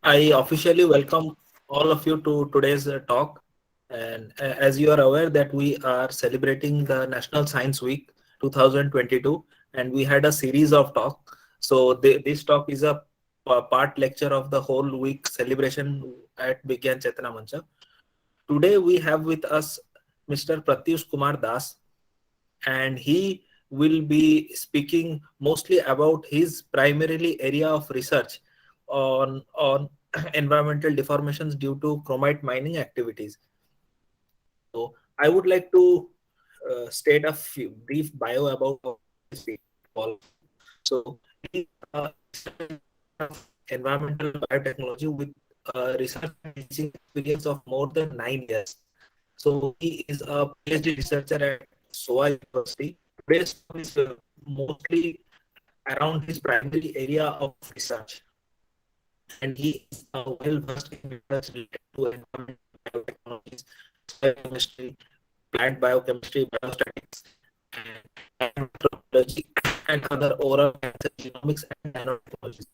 I officially welcome all of you to today's talk. And as you are aware that we are celebrating the National Science Week 2022, and we had a series of talk. So this talk is a part lecture of the whole week celebration at Bigyan Chetana Mancha. Today we have with us Mr. Pratyush Kumar Das, and he will be speaking mostly about his primarily area of research on environmental deformations due to chromite mining activities. So I would like to state a few brief bio about this people. So he of environmental biotechnology with research and teaching experience of more than 9 years. So he is a PhD researcher at SOA University. Today's talk is mostly around his primary area of research, and he is well versed in methods related to environmental biotechnologies, soil chemistry, plant biochemistry, biostatics, and anthropology, and other oral cancer genomics and nanotechnologies.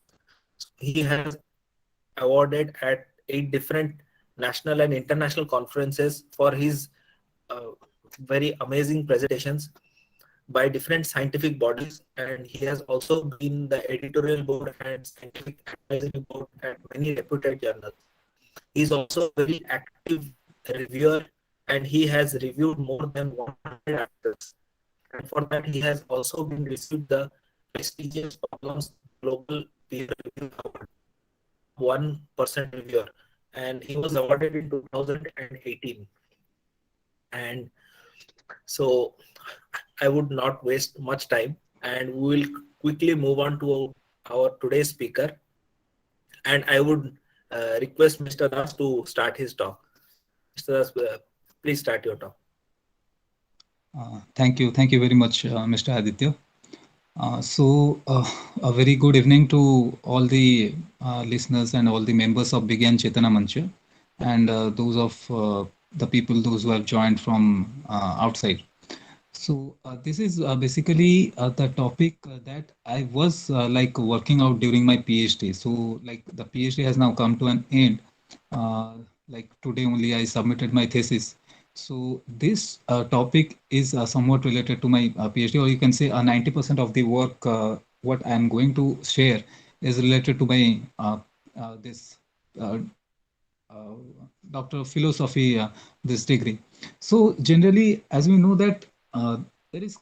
So he has awarded at 8 different national and international conferences for his uh, very amazing presentations by different scientific bodies, and he has also been the editorial board and scientific advisory board at many reputed journals. He is also a very active reviewer, and he has reviewed more than 100 articles. And for that, he has also been received the prestigious Oblong's Global Peer Review Award, 1% reviewer, and he was awarded in 2018. And so I would not waste much time, and we will quickly move on to our today's speaker. And I would request Mr. Das to start his talk. Mr. Das, please start your talk. Thank you very much, Mr. Aditya. A very good evening to all the listeners and all the members of Bigyan Chetana Mancha, and those of the people, those who have joined from outside. This is basically the topic that I was working out during my PhD. So, like the PhD has now come to an end. Uh, like today only, I submitted my thesis. So this topic is somewhat related to my PhD, or you can say 90% of the work what I am going to share is related to my this uh, uh, Doctor of Philosophy this degree. So generally, as we know that there is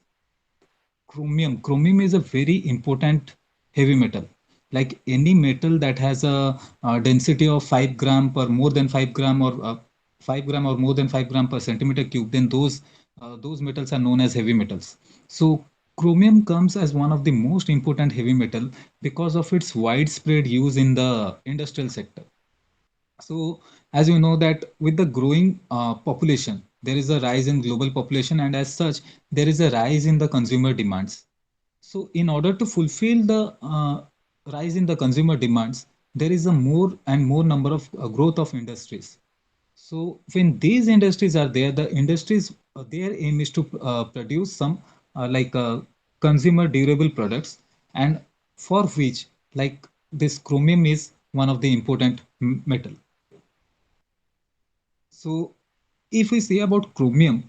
chromium. Chromium is a very important heavy metal. Like any metal that has a density of 5 gram per more than 5 gram, or 5 gram or more than 5 gram per centimeter cube, then those metals are known as heavy metals. So chromium comes as one of the most important heavy metal because of its widespread use in the industrial sector. So, as you know that with the growing population, there is a rise in global population, and as such, there is a rise in the consumer demands. So, in order to fulfill the rise in the consumer demands, there is a more and more number of growth of industries. So, when these industries are there, the industries their aim is to produce some consumer durable products, and for which like this chromium is one of the important metal. So, if we say about chromium,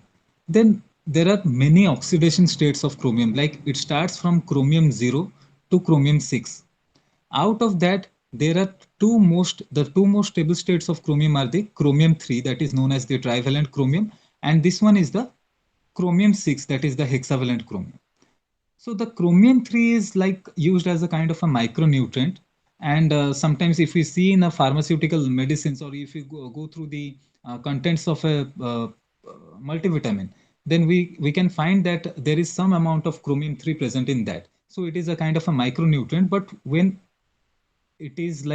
then there are many oxidation states of chromium. Like it starts from chromium 0 to chromium 6. Out of that, there are the two most stable states of chromium are the chromium 3, that is known as the trivalent chromium, and this one is the chromium 6, that is the hexavalent chromium. So the chromium 3 is like used as a kind of a micronutrient. And sometimes if we see in a pharmaceutical medicines, or if you go through the contents of a multivitamin, then we can find that there is some amount of chromium 3 present in that. So it is a kind of a micronutrient, but when it is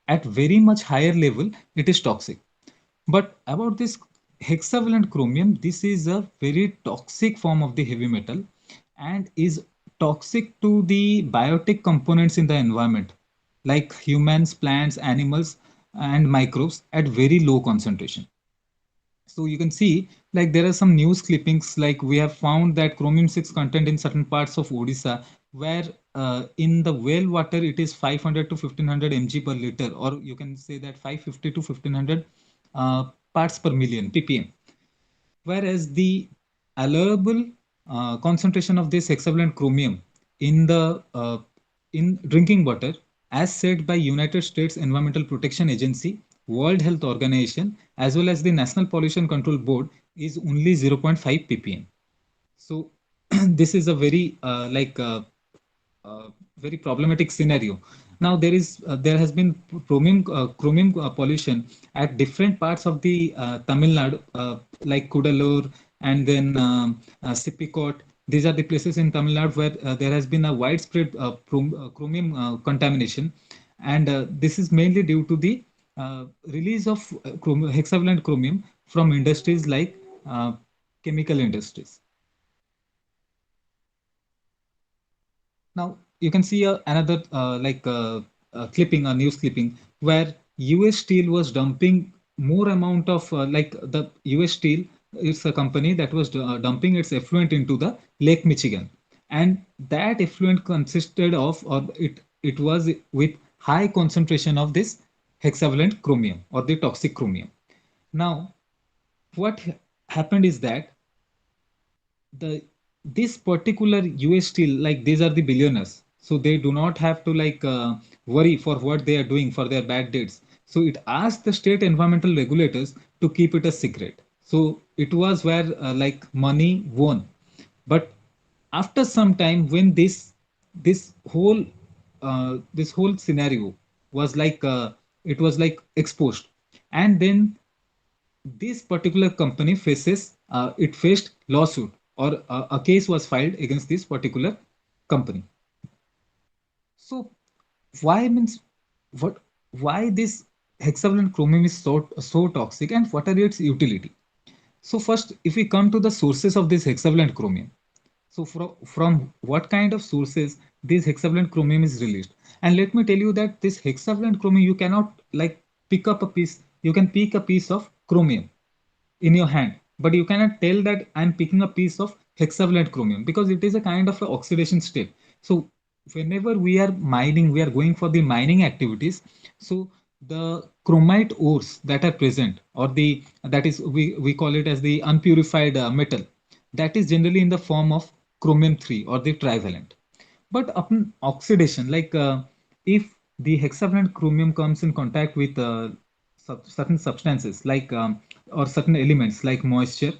at very much higher level, it is toxic. But about this hexavalent chromium, this is a very toxic form of the heavy metal and is toxic to the biotic components in the environment, like humans, plants, animals, and microbes at very low concentration. So you can see like there are some news clippings, like we have found that chromium 6 content in certain parts of Odisha, where in the well water it is 500 to 1500 mg per liter, or you can say that 550 to 1500 parts per million ppm, whereas the allowable concentration of this hexavalent chromium in the in drinking water, as said by United States Environmental Protection Agency, World Health Organization, as well as the National Pollution Control Board, is only 0.5 ppm. So this is a very uh, very problematic scenario. Now there has been chromium pollution at different parts of the Tamil Nadu, like Kudalur and then Sippikot. These are the places in Tamil Nadu where there has been a widespread chromium contamination, and this is mainly due to the release of hexavalent chromium from industries like chemical industries. Now you can see another clipping, a news clipping, where US Steel was dumping more amount of the US Steel. It's a company that was dumping its effluent into the Lake Michigan, and that effluent consisted of, or it was with high concentration of this hexavalent chromium or the toxic chromium. Now, what happened is that the this particular US Steel, like these are the billionaires, so they do not have to worry for what they are doing for their bad deeds. So it asked the state environmental regulators to keep it a secret. So it was where money won. But after some time, when this whole this whole scenario was it was like exposed, and then this particular company faces it faced lawsuit, or a case was filed against this particular company. So why means what, why this hexavalent chromium is so toxic, and what are its utility? So first, if we come to the sources of this hexavalent chromium, so from what kind of sources this hexavalent chromium is released? And let me tell you that this hexavalent chromium, you cannot pick up a piece. You can pick a piece of chromium in your hand, but you cannot tell that I'm picking a piece of hexavalent chromium, because it is a kind of a oxidation step. So whenever we are mining, we are going for the mining activities. So the chromite ores that are present, or the that is we call it as the unpurified metal, that is generally in the form of chromium 3 or the trivalent. But upon oxidation, if the hexavalent chromium comes in contact with certain substances or certain elements like moisture,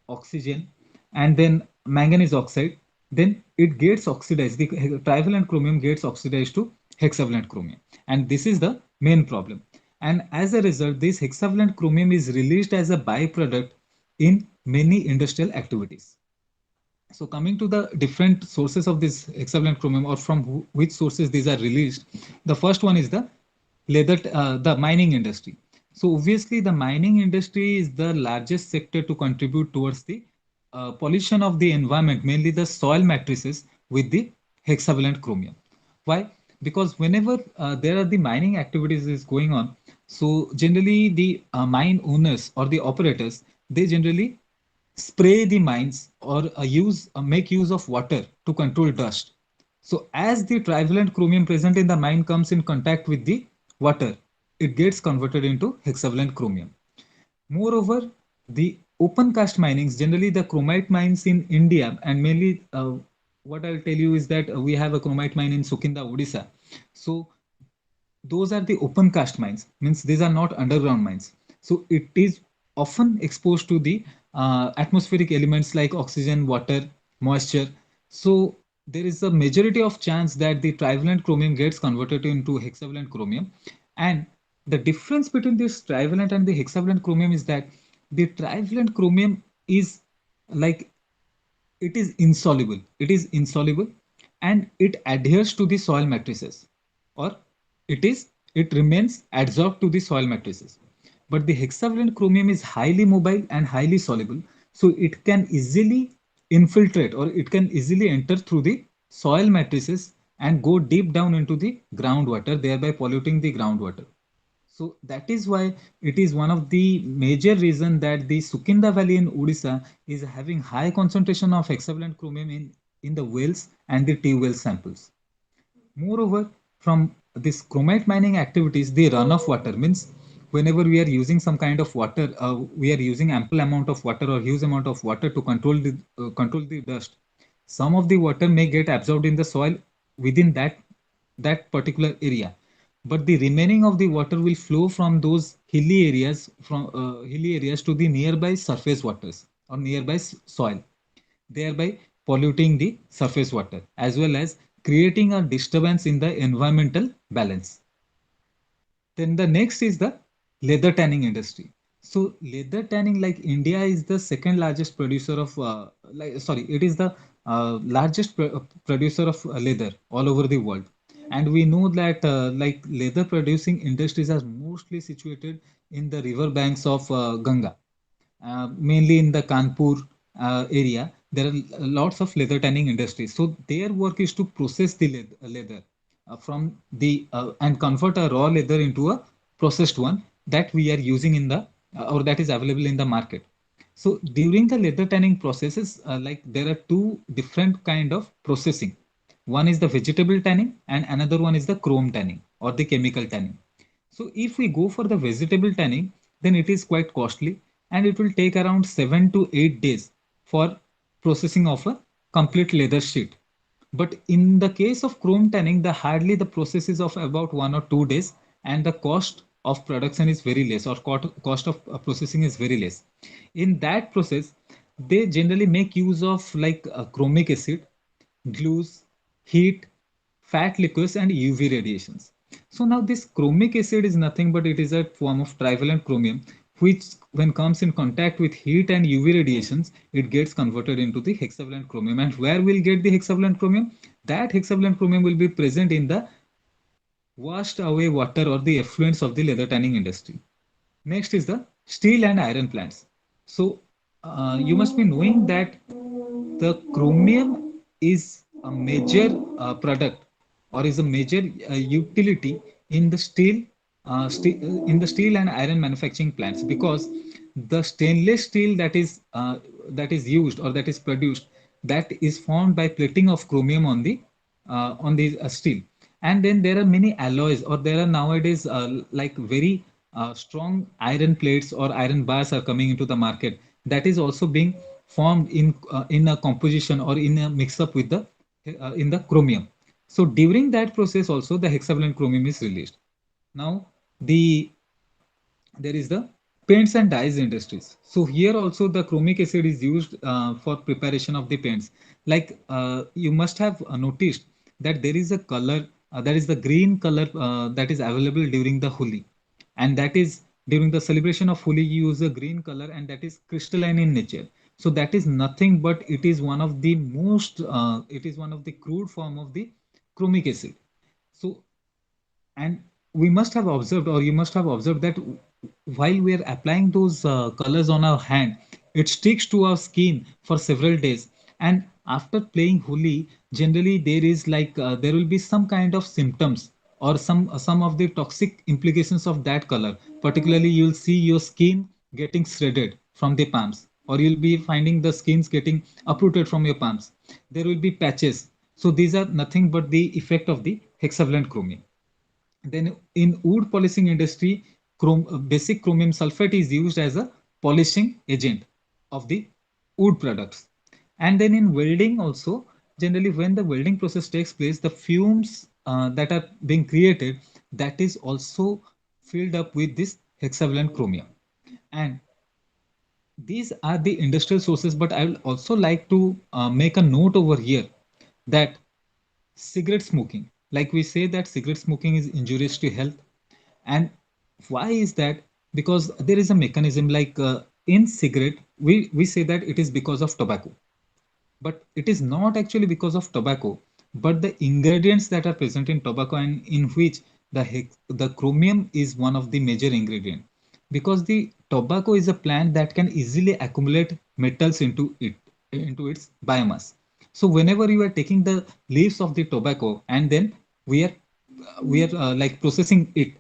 oxygen, and then manganese oxide, then it gets oxidized. The trivalent chromium gets oxidized to hexavalent chromium, and this is the main problem. And as a result, this hexavalent chromium is released as a byproduct in many industrial activities. So coming to the different sources of this hexavalent chromium, or from which sources these are released, the first one is the mining industry. So obviously, the mining industry is the largest sector to contribute towards the pollution of the environment, mainly the soil matrices with the hexavalent chromium. Why? Because whenever there are the mining activities is going on, so generally the mine owners or the operators, they generally spray the mines, or use make use of water to control dust. So as the trivalent chromium present in the mine comes in contact with the water, it gets converted into hexavalent chromium. Moreover, the open cast minings, generally the chromite mines in India, and mainly what I'll tell you is that we have a chromite mine in Sukinda, Odisha. So those are the open cast mines, means these are not underground mines. So it is often exposed to the atmospheric elements like oxygen, water, moisture. So there is a majority of chance that the trivalent chromium gets converted into hexavalent chromium. And the difference between this trivalent and the hexavalent chromium is that the trivalent chromium is like it is insoluble, and it adheres to the soil matrices, or it remains adsorbed to the soil matrices. But the hexavalent chromium is highly mobile and highly soluble, so it can easily infiltrate, or it can easily enter through the soil matrices and go deep down into the groundwater, thereby polluting the groundwater. So that is why it is one of the major reason that the Sukinda Valley in Odisha is having high concentration of hexavalent chromium in the wells and the tube well samples. Moreover, from this chromite mining activities, the runoff water means whenever we are using some kind of water, we are using ample amount of water or huge amount of water to control the dust. Some of the water may get absorbed in the soil within that particular area, but the remaining of the water will flow from those hilly areas to the nearby surface waters or nearby soil, thereby polluting the surface water as well as creating a disturbance in the environmental balance. Then the next is the leather tanning industry. So leather tanning, like India is the second largest producer of, it is the largest producer of leather all over the world. And we know that like leather producing industries are mostly situated in the river banks of Ganga, mainly in the Kanpur area. There are lots of leather tanning industries. So their work is to process the leather from the and convert a raw leather into a processed one that we are using in the or that is available in the market. So during the leather tanning processes, like there are two different kind of processing. One is the vegetable tanning and another one is the chrome tanning or the chemical tanning. So if we go for the vegetable tanning, then it is quite costly and it will take around 7 to 8 days for processing of a complete leather sheet. But in the case of chrome tanning, the hardly the process is of about 1 or 2 days, and the cost of production is very less, or cost of processing is very less. In that process, they generally make use of like chromic acid, glues, heat, fat liquors, and UV radiations. So now this chromic acid is nothing but it is a form of trivalent chromium, which when comes in contact with heat and UV radiations, it gets converted into the hexavalent chromium. And where we'll get the hexavalent chromium? That hexavalent chromium will be present in the washed away water or the effluents of the leather tanning industry. Next is the steel and iron plants. So you must be knowing that the chromium is a major product or is a major utility in the in the steel and iron manufacturing plants, because the stainless steel that is used or that is produced, that is formed by plating of chromium on the steel. And then there are many alloys, or there are nowadays like very strong iron plates or iron bars are coming into the market, that is also being formed in a composition or in a mix up with the in the chromium. So during that process also the hexavalent chromium is released. Now the there is the paints and dyes industries. So here also the chromic acid is used for preparation of the paints. Like you must have noticed that there is a color that is the green color that is available during the Holi, and that is during the celebration of Holi you use a green color, and that is crystalline in nature. So that is nothing but it is one of the most it is one of the crude form of the chromic acid. So and we must have observed, or you must have observed, that while we are applying those colors on our hand, it sticks to our skin for several days. And after playing Holi, generally there is like there will be some kind of symptoms or some of the toxic implications of that color. Particularly, you'll see your skin getting shredded from the palms, or you'll be finding the skins getting uprooted from your palms. There will be patches. So these are nothing but the effect of the hexavalent chromium. Then in wood polishing industry, basic chromium sulfate is used as a polishing agent of the wood products. And then in welding also, generally when the welding process takes place, the fumes that are being created, that is also filled up with this hexavalent chromium. And these are the industrial sources, but I will also like to make a note over here that cigarette smoking, like we say that cigarette smoking is injurious to health. And why is that? Because there is a mechanism, like in cigarette we say that it is because of tobacco, but it is not actually because of tobacco, but the ingredients that are present in tobacco, and in which the chromium is one of the major ingredient, because the tobacco is a plant that can easily accumulate metals into its biomass. So whenever you are taking the leaves of the tobacco and then we are like processing it,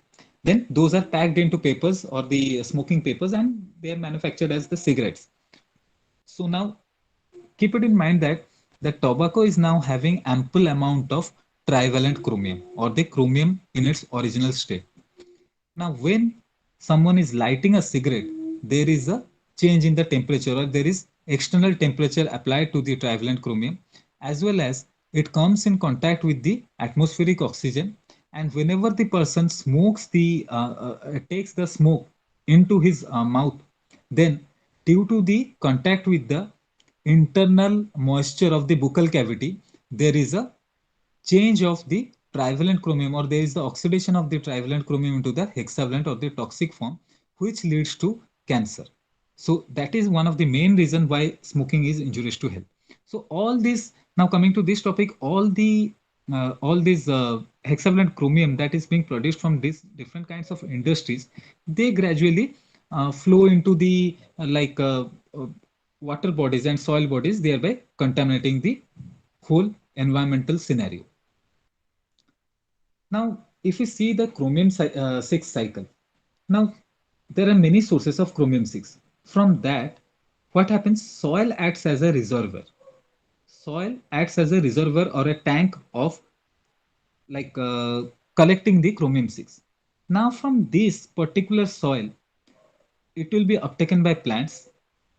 then those are packed into papers or the smoking papers, and they are manufactured as the cigarettes. So now keep it in mind that the tobacco is now having ample amount of trivalent chromium or the chromium in its original state. Now, when someone is lighting a cigarette, there is a change in the temperature, or there is external temperature applied to the trivalent chromium, as well as it comes in contact with the atmospheric oxygen. And whenever the person smokes takes the smoke into his mouth, then due to the contact with the internal moisture of the buccal cavity, there is a change of the trivalent chromium, or there is the oxidation of the trivalent chromium into the hexavalent or the toxic form, which leads to cancer. So that is one of the main reason why smoking is injurious to health. So all this, now coming to this topic, all these hexavalent chromium that is being produced from these different kinds of industries, they gradually flow into the uh, water bodies and soil bodies, thereby contaminating the whole environmental scenario. Now, if we see the chromium 6 cycle, now there are many sources of chromium 6. From that, what happens? Soil acts as a reservoir. Soil acts as a reservoir or a tank of like collecting the chromium 6. Now, from this particular soil, it will be uptaken by plants.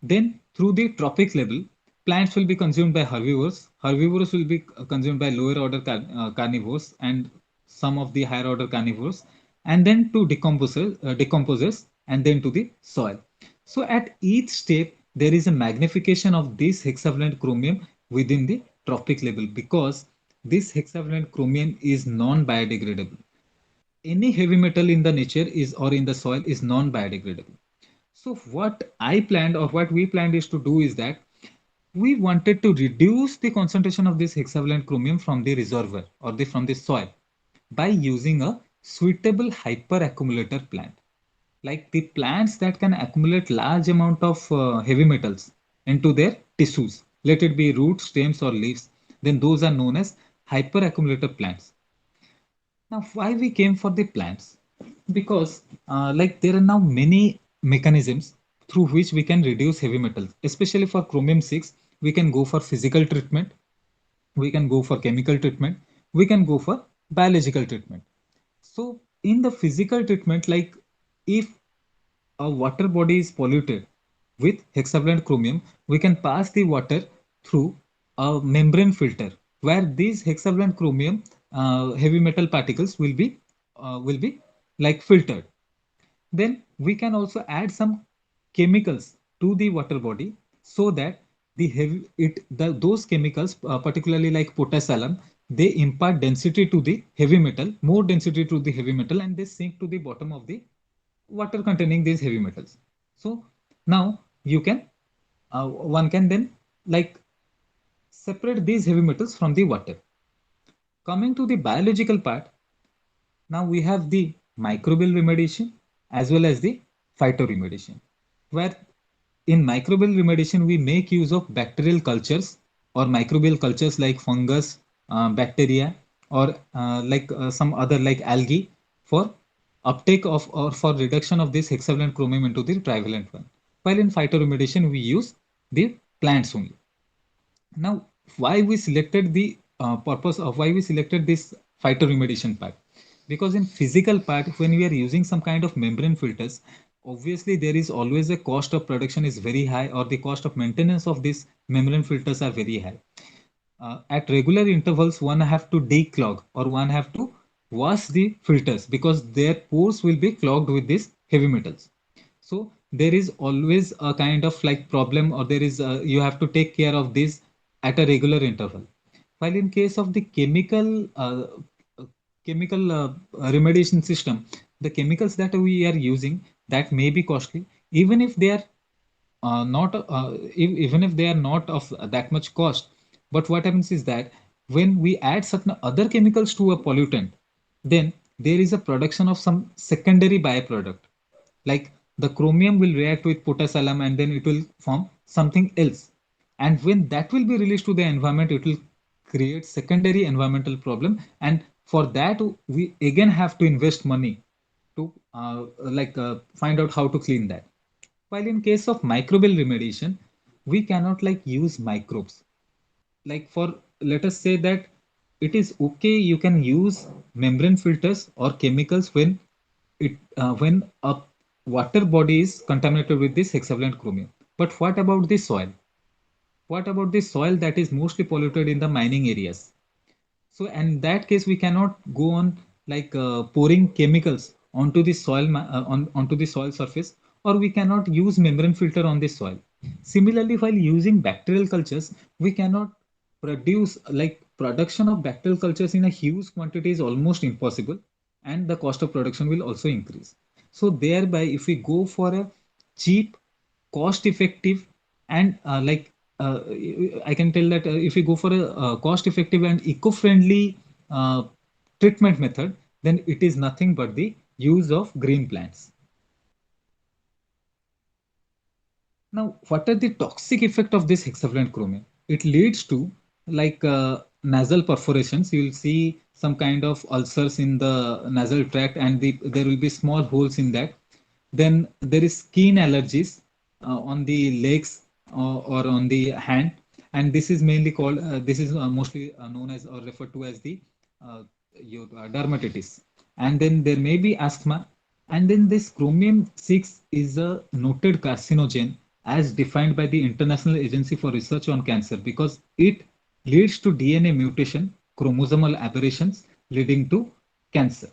Then, through the trophic level, plants will be consumed by herbivores. Herbivores will be consumed by lower order carnivores and some of the higher order carnivores, and then to decomposers, and then to the soil. So, at each step, there is a magnification of this hexavalent chromium within the trophic level, because this hexavalent chromium is non-biodegradable. Any heavy metal in the nature is, or in the soil, is non-biodegradable. So what I planned, or what we planned, is to do is that we wanted to reduce the concentration of this hexavalent chromium from the reservoir, or from the soil, by using a suitable hyperaccumulator plant, like the plants that can accumulate large amount of heavy metals into their tissues, let it be roots, stems, or leaves. Then those are known as hyperaccumulator plants. Now, why we came for the plants? Because there are now many mechanisms through which we can reduce heavy metals, especially for chromium 6. We can go for physical treatment, we can go for chemical treatment, we can go for biological treatment. So, in the physical treatment, like if a water body is polluted with hexavalent chromium, we can pass the water through a membrane filter, where these hexavalent chromium heavy metal particles will be like filtered. Then we can also add some chemicals to the water body, so that those chemicals, particularly like potassium, they impart density to the heavy metal, more density to the heavy metal, and they sink to the bottom of the water containing these heavy metals. So now you can one can then like separate these heavy metals from the water. Coming to the biological part, now we have the microbial remediation as well as the phytoremediation, where in microbial remediation we make use of bacterial cultures or microbial cultures like fungus, bacteria, or some other like algae, for uptake of, or for reduction of this hexavalent chromium into the trivalent one. While in phytoremediation we use the plants only. Now, why we selected the purpose of why we selected this phytoremediation part? Because in physical part, when we are using some kind of membrane filters, obviously there is always a cost of production is very high, or the cost of maintenance of these membrane filters are very high. At regular intervals, one have to declog, or one have to wash the filters, because their pores will be clogged with these heavy metals. So there is always a kind of like problem, or there is you have to take care of this at a regular interval. While in case of the chemical remediation system, the chemicals that we are using, that may be costly, even if they are not even if they are not of that much cost. But what happens is that when we add certain other chemicals to a pollutant, then there is a production of some secondary byproduct, like the chromium will react with potassium, and then it will form something else. And when that will be released to the environment, it will create secondary environmental problem, and for that we again have to invest money to find out how to clean that. While in case of microbial remediation, we cannot like use microbes. Like for, let us say that it is okay, you can use membrane filters or chemicals when a water body is contaminated with this hexavalent chromium. But what about the soil? What about the soil that is mostly polluted in the mining areas? So in that case, we cannot go on like pouring chemicals onto the onto the soil surface, or we cannot use membrane filter on the soil. Similarly, while using bacterial cultures, we cannot produce like production of bacterial cultures in a huge quantity is almost impossible, and the cost of production will also increase. So thereby, if we go for a cheap, cost effective, and uh, I can tell that if we go for a cost effective and eco friendly uh, treatment method, then it is nothing but the use of green plants. Now, what are the toxic effect of this hexavalent chromium? It leads to like nasal perforations. You will see some kind of ulcers in the nasal tract, and there will be small holes in that. Then there is skin allergies on the legs or on the hand, and this is mainly called. This is mostly known as or referred to as the uh, dermatitis. And then there may be asthma, and then this chromium 6 is a noted carcinogen as defined by the International Agency for Research on Cancer because it leads to DNA mutation, chromosomal aberrations leading to cancer.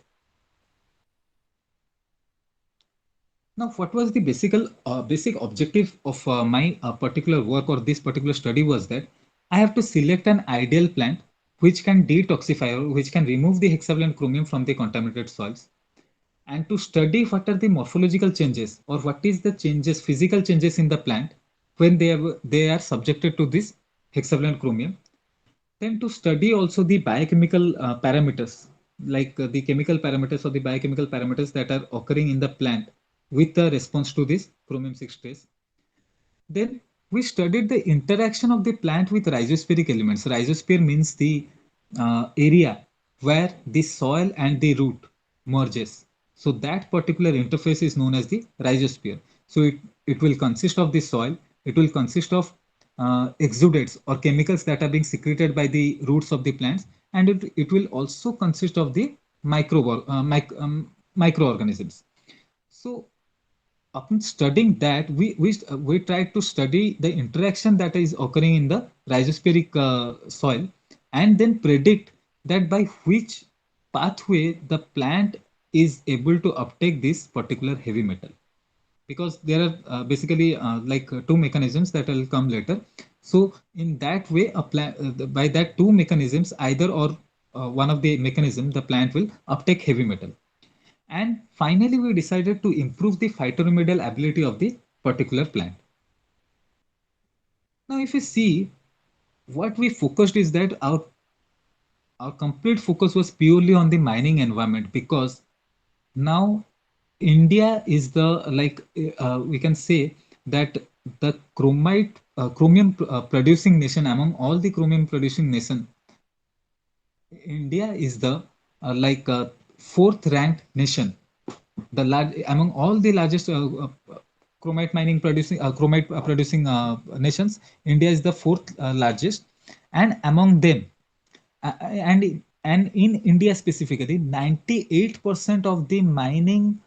Now, what was the basic objective of my particular work or this particular study was that I have to select an ideal plant which can detoxify or which can remove the hexavalent chromium from the contaminated soils, and to study what are the morphological changes or what is the changes, physical changes in the plant when they are subjected to this hexavalent chromium. Then to study also the biochemical parameters, like the chemical parameters or the biochemical parameters that are occurring in the plant with the response to this chromium 6 trace. Then we studied the interaction of the plant with rhizospheric elements. Rhizosphere means the area where the soil and the root merges. So that particular interface is known as the rhizosphere. So it will consist of the soil, it will consist of exudates or chemicals that are being secreted by the roots of the plants, and it will also consist of the microorganisms. So upon studying that, we tried to study the interaction that is occurring in the rhizospheric soil, and then predict that by which pathway the plant is able to uptake this particular heavy metal, because there are basically two mechanisms that will come later. So in that way, by that two mechanisms, either or one of the mechanism, the plant will uptake heavy metal. And finally, we decided to improve the phytoremedial ability of the particular plant. Now, if you see, what we focused is that our complete focus was purely on the mining environment, because now India is the we can say that the chromium producing nation. Among all the chromium producing nation, India is the fourth ranked nation. The large among all the largest chromite mining producing chromite producing nations, India is the fourth largest, and among them, and in India specifically, 98% of the mining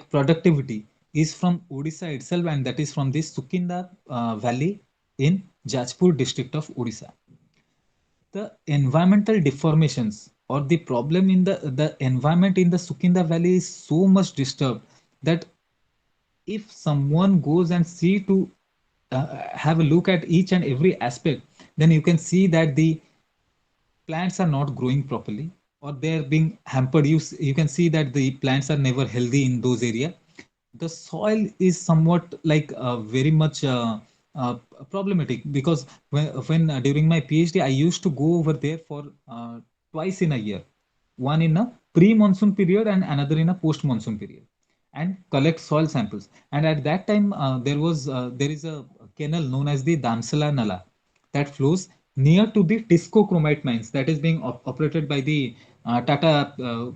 productivity is from Odisha itself, and that is from the Sukinda Valley in Jajpur district of Odisha. The environmental deformations or the problem in the environment in the Sukinda Valley is so much disturbed that if someone goes and see to have a look at each and every aspect, then you can see that the plants are not growing properly or they are being hampered. You can see that the plants are never healthy in those areas. The soil is somewhat very much problematic, because when during my PhD I used to go over there for twice in a year, one in a pre-monsoon period and another in a post-monsoon period, and collect soil samples. And at that time, there is a canal known as the Damsala Nala that flows near to the Tisco chromite mines that is being operated by the the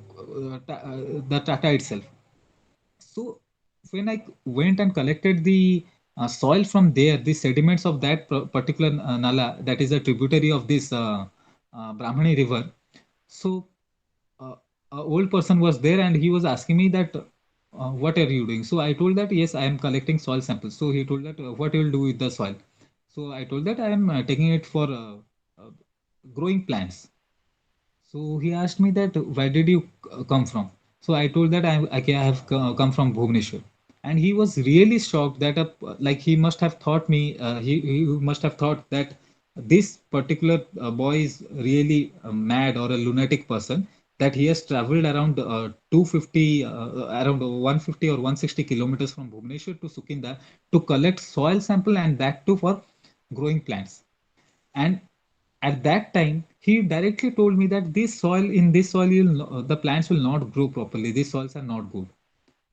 Tata itself. So when I went and collected the soil from there, the sediments of that particular nala, that is a tributary of this Brahmani river. So uh, a old person was there and he was asking me that what are you doing? So I told that yes, I am collecting soil samples. So he told that what you will do with the soil? So I told that I am taking it for uh, growing plants. So he asked me that where did you come from? So I told that I have come from Bhubaneswar, and he was really shocked that like he must have thought me he must have thought that this particular boy is really mad or a lunatic person, that he has traveled around 250 around 150 or 160 kilometers from Bhubaneswar to Sukinda to collect soil sample, and that too for growing plants. And at that time he directly told me that this soil, in this soil the plants will not grow properly, these soils are not good.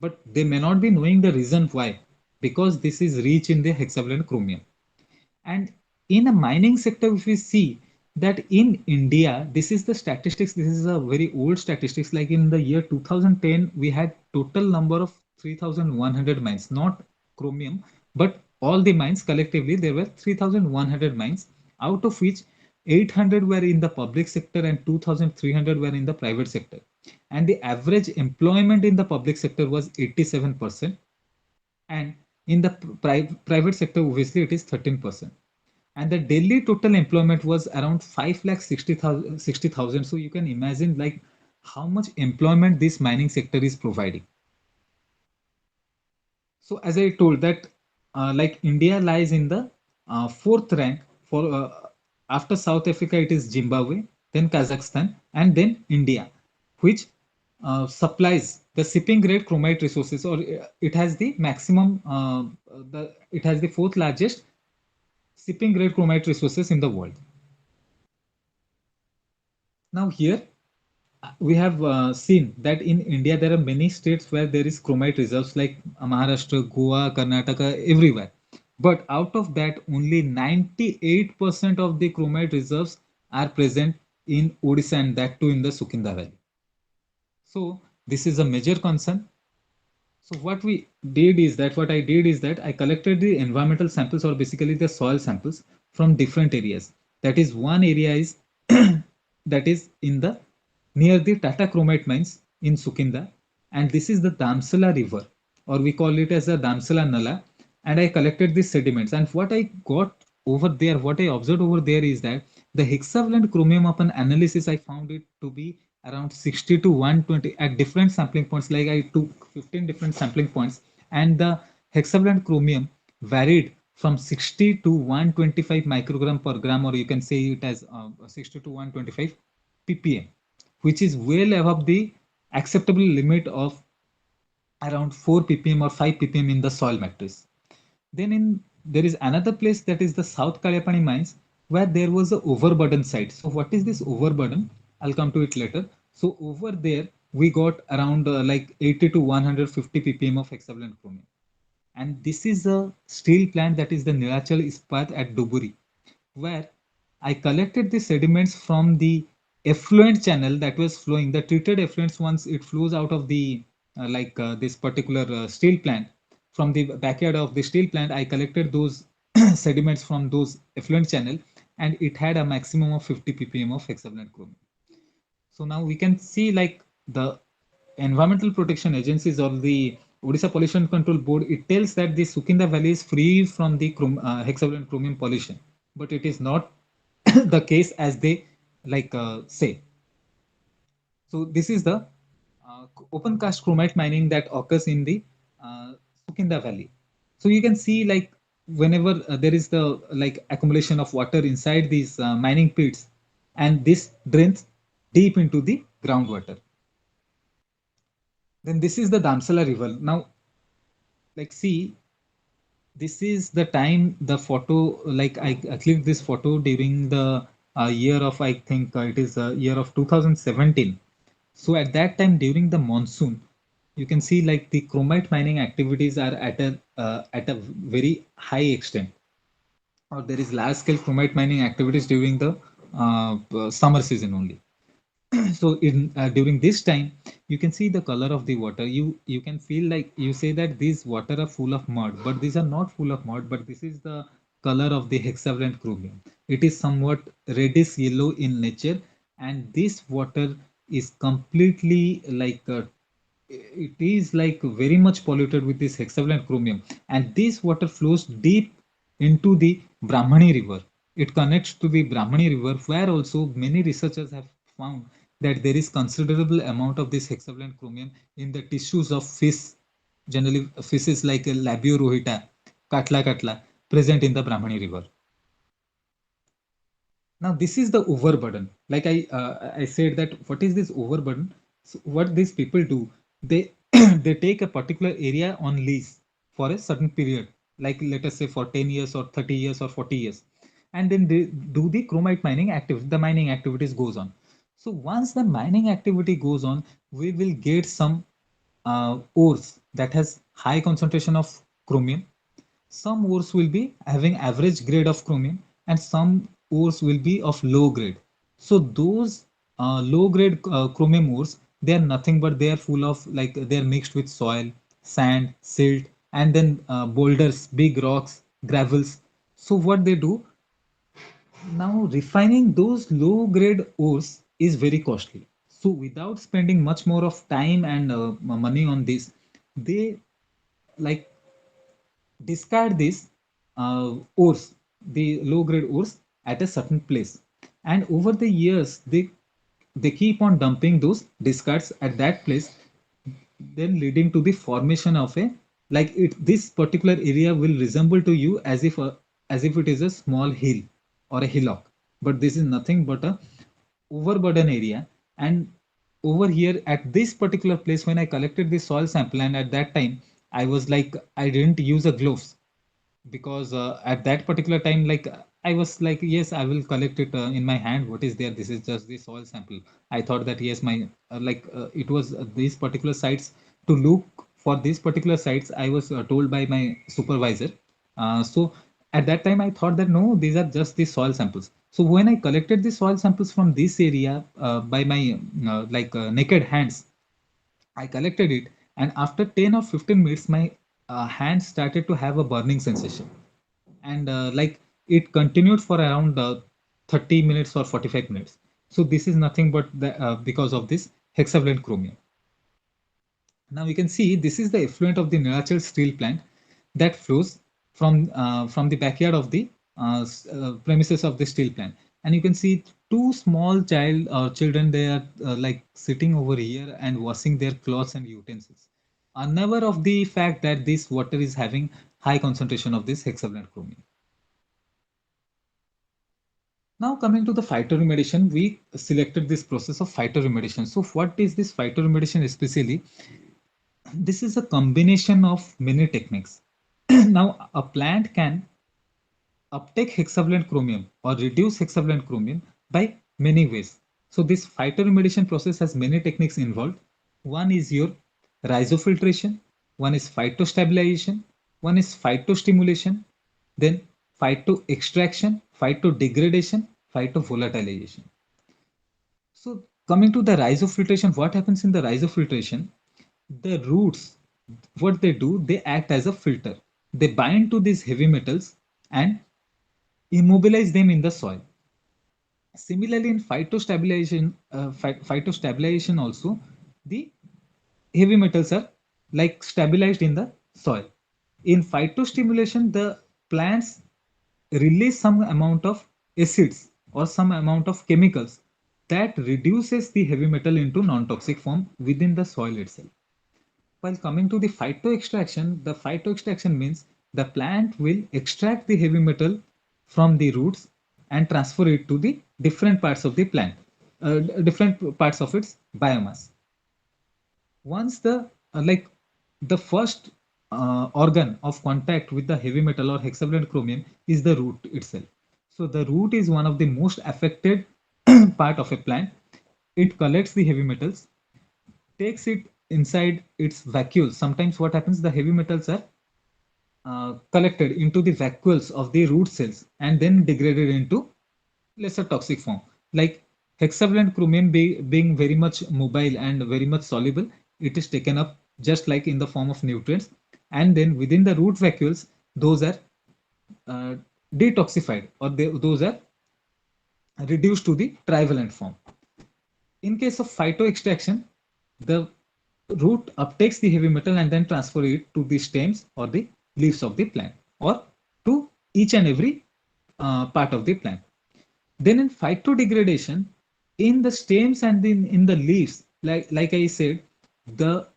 But they may not be knowing the reason why, because this is rich in the hexavalent chromium. And in a mining sector, if we see that in India, this is the statistics, this is a very old statistics, like in the year 2010 we had total number of 3100 mines, not chromium, but all the mines collectively there were 3100 mines, out of which 800 were in the public sector and 2300 were in the private sector. And the average employment in the public sector was 87%, and in the private sector obviously it is 13%. And the daily total employment was around 5 lakh 60,000. So you can imagine like how much employment this mining sector is providing. So as I told that like India lies in the fourth rank for after South Africa it is Zimbabwe, then Kazakhstan, and then India, which supplies the shipping grade chromite resources, or it has the maximum it has the fourth largest shipping grade chromite resources in the world. Now here we have seen that in India there are many states where there is chromite reserves like Maharashtra, Goa, Karnataka, everywhere. But out of that, only 98% of the chromite reserves are present in Odisha, and that too in the Sukinda Valley. So this is a major concern. So what I did is that I collected the environmental samples, or basically the soil samples from different areas. That is, one area is that is in the near the Tata chromite mines in Sukinda, and this is the Damsala river, or we call it as the Damsala Nala. And I collected these sediments, and what I got over there, what I observed over there is that the hexavalent chromium upon analysis, I found it to be around 60 to 120 at different sampling points. Like I took 15 different sampling points, and the hexavalent chromium varied from 60 to 125 microgram per gram, or you can say it as 60 to 125 ppm, which is well above the acceptable limit of around 4 ppm or 5 ppm in the soil matrix. Then there is another place, that is the South Kalyapani mines, where there was a overburden site. So what is this overburden? I'll come to it later. So over there we got around like 80 to 150 ppm of hexavalent chromium. And this is a steel plant, that is the Nilachal Ispat at Duburi, where I collected the sediments from the effluent channel that was flowing, the treated effluents. Once it flows out of the this particular steel plant, from the backyard of the steel plant, I collected those sediments from those effluent channel, and it had a maximum of 50 ppm of hexavalent chromium. So now we can see like the environmental protection agencies or the Odisha Pollution Control Board, it tells that the Sukinda Valley is free from the hexavalent chromium pollution, but it is not the case as they say. So this is the open cast chromite mining that occurs in the Sukinda Valley. So you can see like whenever there is the like accumulation of water inside these mining pits, and this drains deep into the groundwater. Then this is the Damsala river. Now, like see, this is the time the photo, like I clicked this photo during the year of, I think it is year of 2017. So at that time during the monsoon, you can see like the chromite mining activities are at a very high extent, or there is large scale chromite mining activities during the summer season only. So in during this time you can see the color of the water, you can feel like, you say that these water are full of mud, but these are not full of mud, but this is the color of the hexavalent chromium. It is somewhat reddish yellow in nature, and this water is completely it is like very much polluted with this hexavalent chromium, and this water flows deep into the Brahmani river. It connects to the Brahmani river, where also many researchers have found that there is considerable amount of this hexavalent chromium in the tissues of fish, generally fishes like Labiorohita, Katla, present in the Brahmani river. Now this is the overburden. Like I said that what is this overburden? So what these people do, they they take a particular area on lease for a certain period, like let us say for 10 years or 30 years or 40 years, and then they do the chromite mining activity. The mining activities goes on. So once the mining activity goes on, we will get some ores that has high concentration of chromium. Some ores will be having average grade of chromium, and some ores will be of low grade. So those low grade chromium ores, they are nothing but they are full of, like, they are mixed with soil, sand, silt, and then boulders, big rocks, gravels. So what they do now, refining those low grade ores is very costly. So without spending much more of time and money on this, they like discard these ores, the low grade ores, at a certain place. And over the years, they keep on dumping those discards at that place, then leading to the formation of a, like, it this particular area will resemble to you as if it is a small hill or a hillock, but this is nothing but a overburden area. And over here at this particular place, when I collected the soil sample, and at that time I was like, I didn't use a gloves, because at that particular time, like, I was like, yes, I will collect it in my hand. What is there? This is just the soil sample. I thought that yes, my it was these particular sites, to look for these particular sites, I was told by my supervisor. So at that time I thought that no, these are just the soil samples. So when I collected the soil samples from this area by my naked hands, I collected it, and after 10 or 15 minutes, my hand started to have a burning sensation. And it continued for around 30 minutes or 45 minutes. So this is nothing but because of this hexavalent chromium. Now you can see this is the effluent of the Nilachal steel plant that flows from the backyard of the premises of the steel plant. And you can see two small children, they are sitting over here and washing their clothes and utensils, unaware of the fact that this water is having high concentration of this hexavalent chromium. Now coming to the phytoremediation, we selected this process of phytoremediation. So what is this phytoremediation especially? This is a combination of many techniques. Now a plant can uptake hexavalent chromium or reduce hexavalent chromium by many ways. So this phytoremediation process has many techniques involved. One is your rhizofiltration, one is phytostabilization, one is phytostimulation, then phytoextraction, phytodegradation, phytovolatilization. So coming to the rhizofiltration, what happens in the rhizofiltration? The roots, what they do, they act as a filter. They bind to these heavy metals and immobilize them in the soil. Similarly, in phytostabilization also, the heavy metals are like stabilized in the soil. In phytostimulation, the plants release some amount of acids or some amount of chemicals that reduces the heavy metal into non-toxic form within the soil itself. While coming to the phytoextraction, the phytoextraction means the plant will extract the heavy metal from the roots and transfer it to the different parts of the plant, different parts of its biomass. Once the first organ of contact with the heavy metal or hexavalent chromium is the root itself. So the root is one of the most affected part of a plant. It collects the heavy metals, takes it inside its vacuoles. Sometimes what happens, the heavy metals are collected into the vacuoles of the root cells and then degraded into lesser toxic form. Like hexavalent chromium being very much mobile and very much soluble, it is taken up just like in the form of nutrients, and then within the root vacuoles, those are uh, detoxified, or those are reduced to the trivalent form. In case of phytoextraction, the root uptakes the heavy metal and then transfer it to the stems or the leaves of the plant, or to each and every part of the plant. Then in phytodegradation, in the stems and in the leaves, like I said, the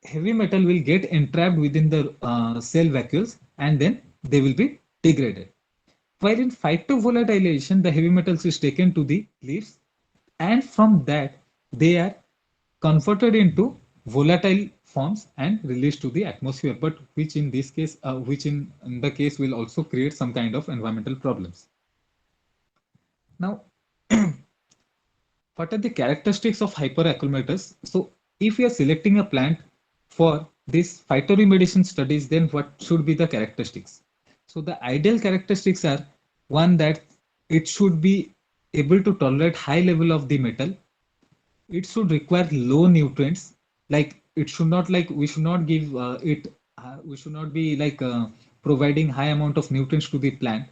heavy metal will get entrapped within the cell vacuoles and then they will be degraded. While in phytovolatilization, the heavy metals is taken to the leaves, and from that they are converted into volatile forms and released to the atmosphere, but which in this case, which in the case will also create some kind of environmental problems. Now, what are the characteristics of hyperaccumulators? So, if you are selecting a plant for this phytoremediation studies, then what should be the characteristics? So, the ideal characteristics are one, that it should be able to tolerate high level of the metal. It should require low nutrients. Like it should not, like we should not give it. We should not be like providing high amount of nutrients to the plant.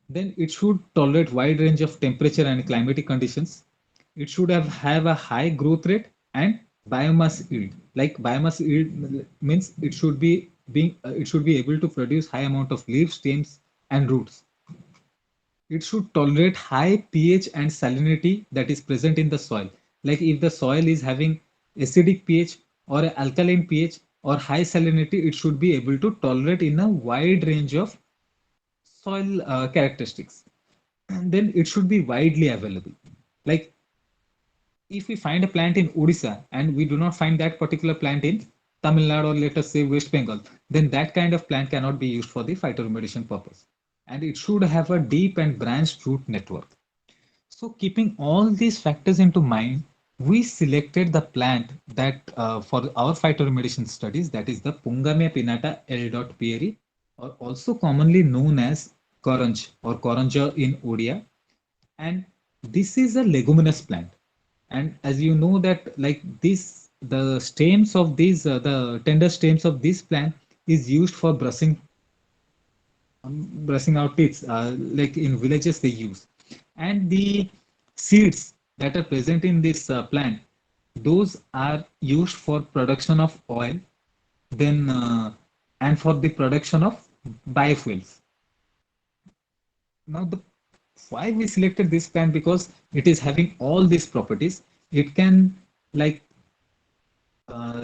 Then it should tolerate wide range of temperature and climatic conditions. It should have a high growth rate and biomass yield. Like biomass yield means it should be able to produce high amount of leaves, stems, and roots. It should tolerate high pH and salinity that is present in the soil. Like if the soil is having acidic pH or alkaline pH or high salinity, it should be able to tolerate in a wide range of soil characteristics. And then it should be widely available. Like if we find a plant in Odisha and we do not find that particular plant in Tamil Nadu, or let us say West Bengal, then that kind of plant cannot be used for the phytoremediation purpose. And it should have a deep and branched root network. So keeping all these factors into mind, we selected the plant that for our phytoremediation studies, that is the Pungamia pinnata L. Peary, or also commonly known as Koranj or Koranja in Odia. And this is a leguminous plant. And as you know that like this, the stems of these, the tender stems of this plant is used for brushing out teeth, like in villages they use. And the seeds that are present in this plant, those are used for production of oil, then and for the production of biofuels. Now, the why we selected this plant, because it is having all these properties. It can like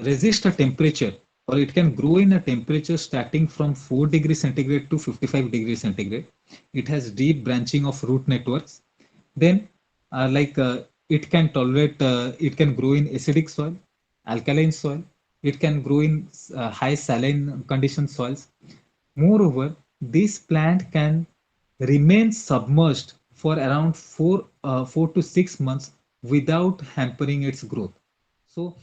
resist a temperature, or it can grow in a temperature starting from 4 degrees centigrade to 55 degrees centigrade. It has deep branching of root networks. Then it can tolerate, it can grow in acidic soil, alkaline soil. It can grow in high saline condition soils. Moreover, this plant can remain submerged for around 4 to 6 months without hampering its growth. So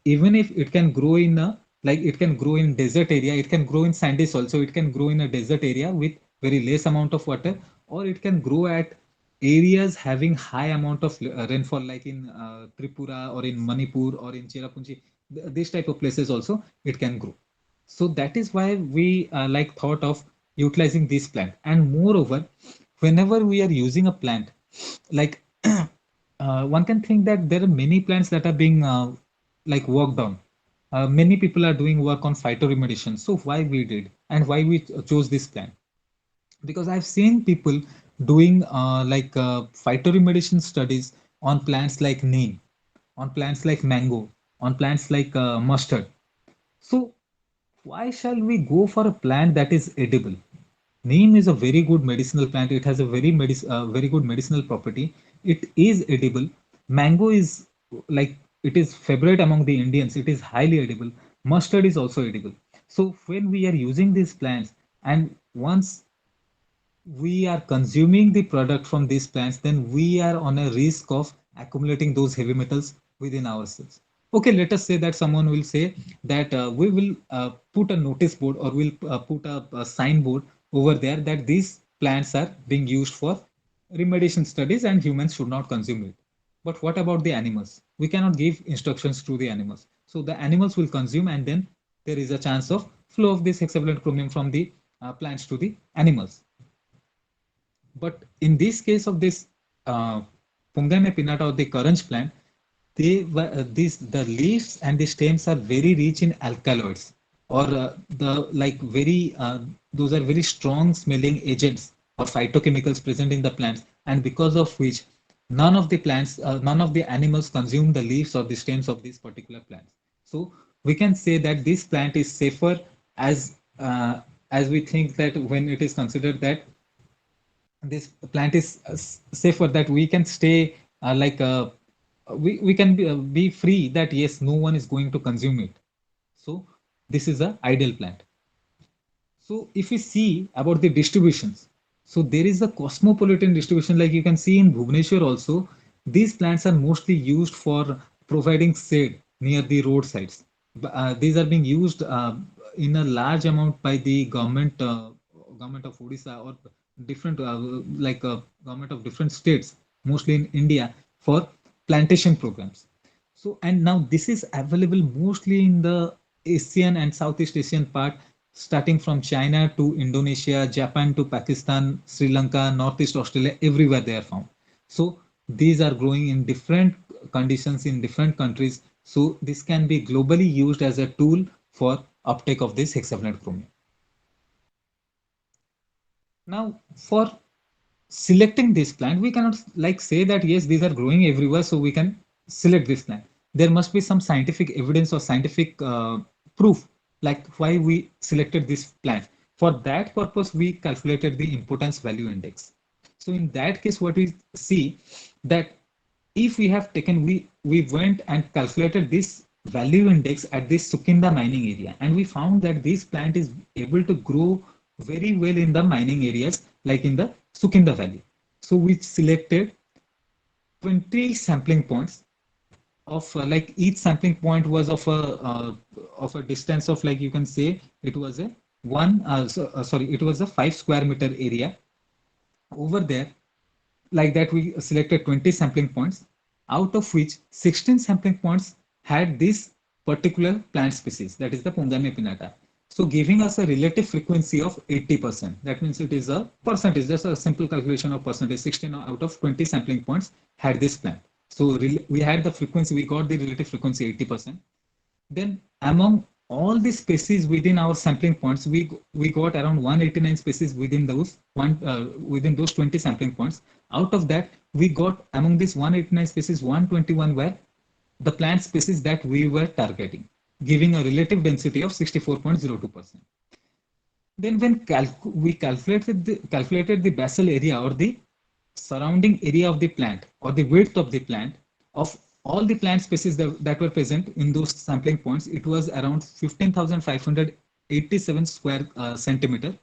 even if it can grow in a, like it can grow in desert area, it can grow in sandy soil, so it can grow in a desert area with very less amount of water, or it can grow at areas having high amount of rainfall, like in Tripura or in Manipur or in Cherrapunji. This type of places also it can grow. So that is why we like thought of utilizing this plant. And moreover, whenever we are using a plant, like one can think that there are many plants that are being like worked on. Many people are doing work on phytoremediation. So why we did and why we chose this plant? Because I've seen people doing phytoremediation studies on plants like neem, on plants like mango, on plants like mustard. So why shall we go for a plant that is edible? Neem is a very good medicinal plant. It has a very good medicinal property. It is edible. Mango is like it is favorite among the Indians. It is highly edible. Mustard is also edible. So when we are using these plants, and once we are consuming the product from these plants, then we are on a risk of accumulating those heavy metals within ourselves. Okay, let us say that someone will say that we will put a notice board, or we'll put a signboard over there that these plants are being used for remediation studies and humans should not consume it. But what about the animals? We cannot give instructions to the animals. So the animals will consume, and then there is a chance of flow of this hexavalent chromium from the plants to the animals. But in this case of this uh, Pungame pinnata or the Karanj plant, these the leaves and the stems are very rich in alkaloids, or the like very those are very strong smelling agents or phytochemicals present in the plants, and because of which none of the animals consume the leaves or the stems of these particular plants. So we can say that this plant is safer, as we think that when it is considered that this plant is safer, that we can stay we can be free, that yes, no one is going to consume it. So this is a ideal plant. So if we see about the distributions, so there is a cosmopolitan distribution, like you can see in Bhubaneswar also. These plants are mostly used for providing shade near the roadsides. These are being used in a large amount by the government of Odisha, or different government of different states, mostly in India, for plantation programs. So, and now this is available mostly in the Asian and Southeast Asian part, starting from China to Indonesia, Japan to Pakistan, Sri Lanka, Northeast Australia, everywhere they are found. So these are growing in different conditions in different countries. So this can be globally used as a tool for uptake of this hexavalent chromium. Now, for selecting this plant, we cannot like say that yes, these are growing everywhere, so we can select this plant. There must be some scientific evidence or scientific proof, like why we selected this plant. For that purpose, we calculated the importance value index. So in that case, what we see, that if we have taken, we went and calculated this value index at this Sukinda mining area, and we found that this plant is able to grow very well in the mining areas, like in the Sukinda Valley. So we selected 20 sampling points of like each sampling point was of a distance of, like you can say, it was a sorry, it was a 5 square meter area. Over there, like that, we selected 20 sampling points, out of which 16 sampling points had this particular plant species, that is the Pungame pinnata. So giving us a relative frequency of 80%. That means it is a percentage, just a simple calculation of percentage. 16 out of 20 sampling points had this plant. So we had the frequency, we got the relative frequency 80%. Then among all the species within our sampling points, we got around 189 species within those 20 sampling points. Out of that, we got among these 189 species, 121 were the plant species that we were targeting, giving a relative density of 64.02%. Then when we calculated the basal area, or the surrounding area of the plant, or the width of the plant, of all the plant species that were present in those sampling points, it was around 15,587 square centimeter,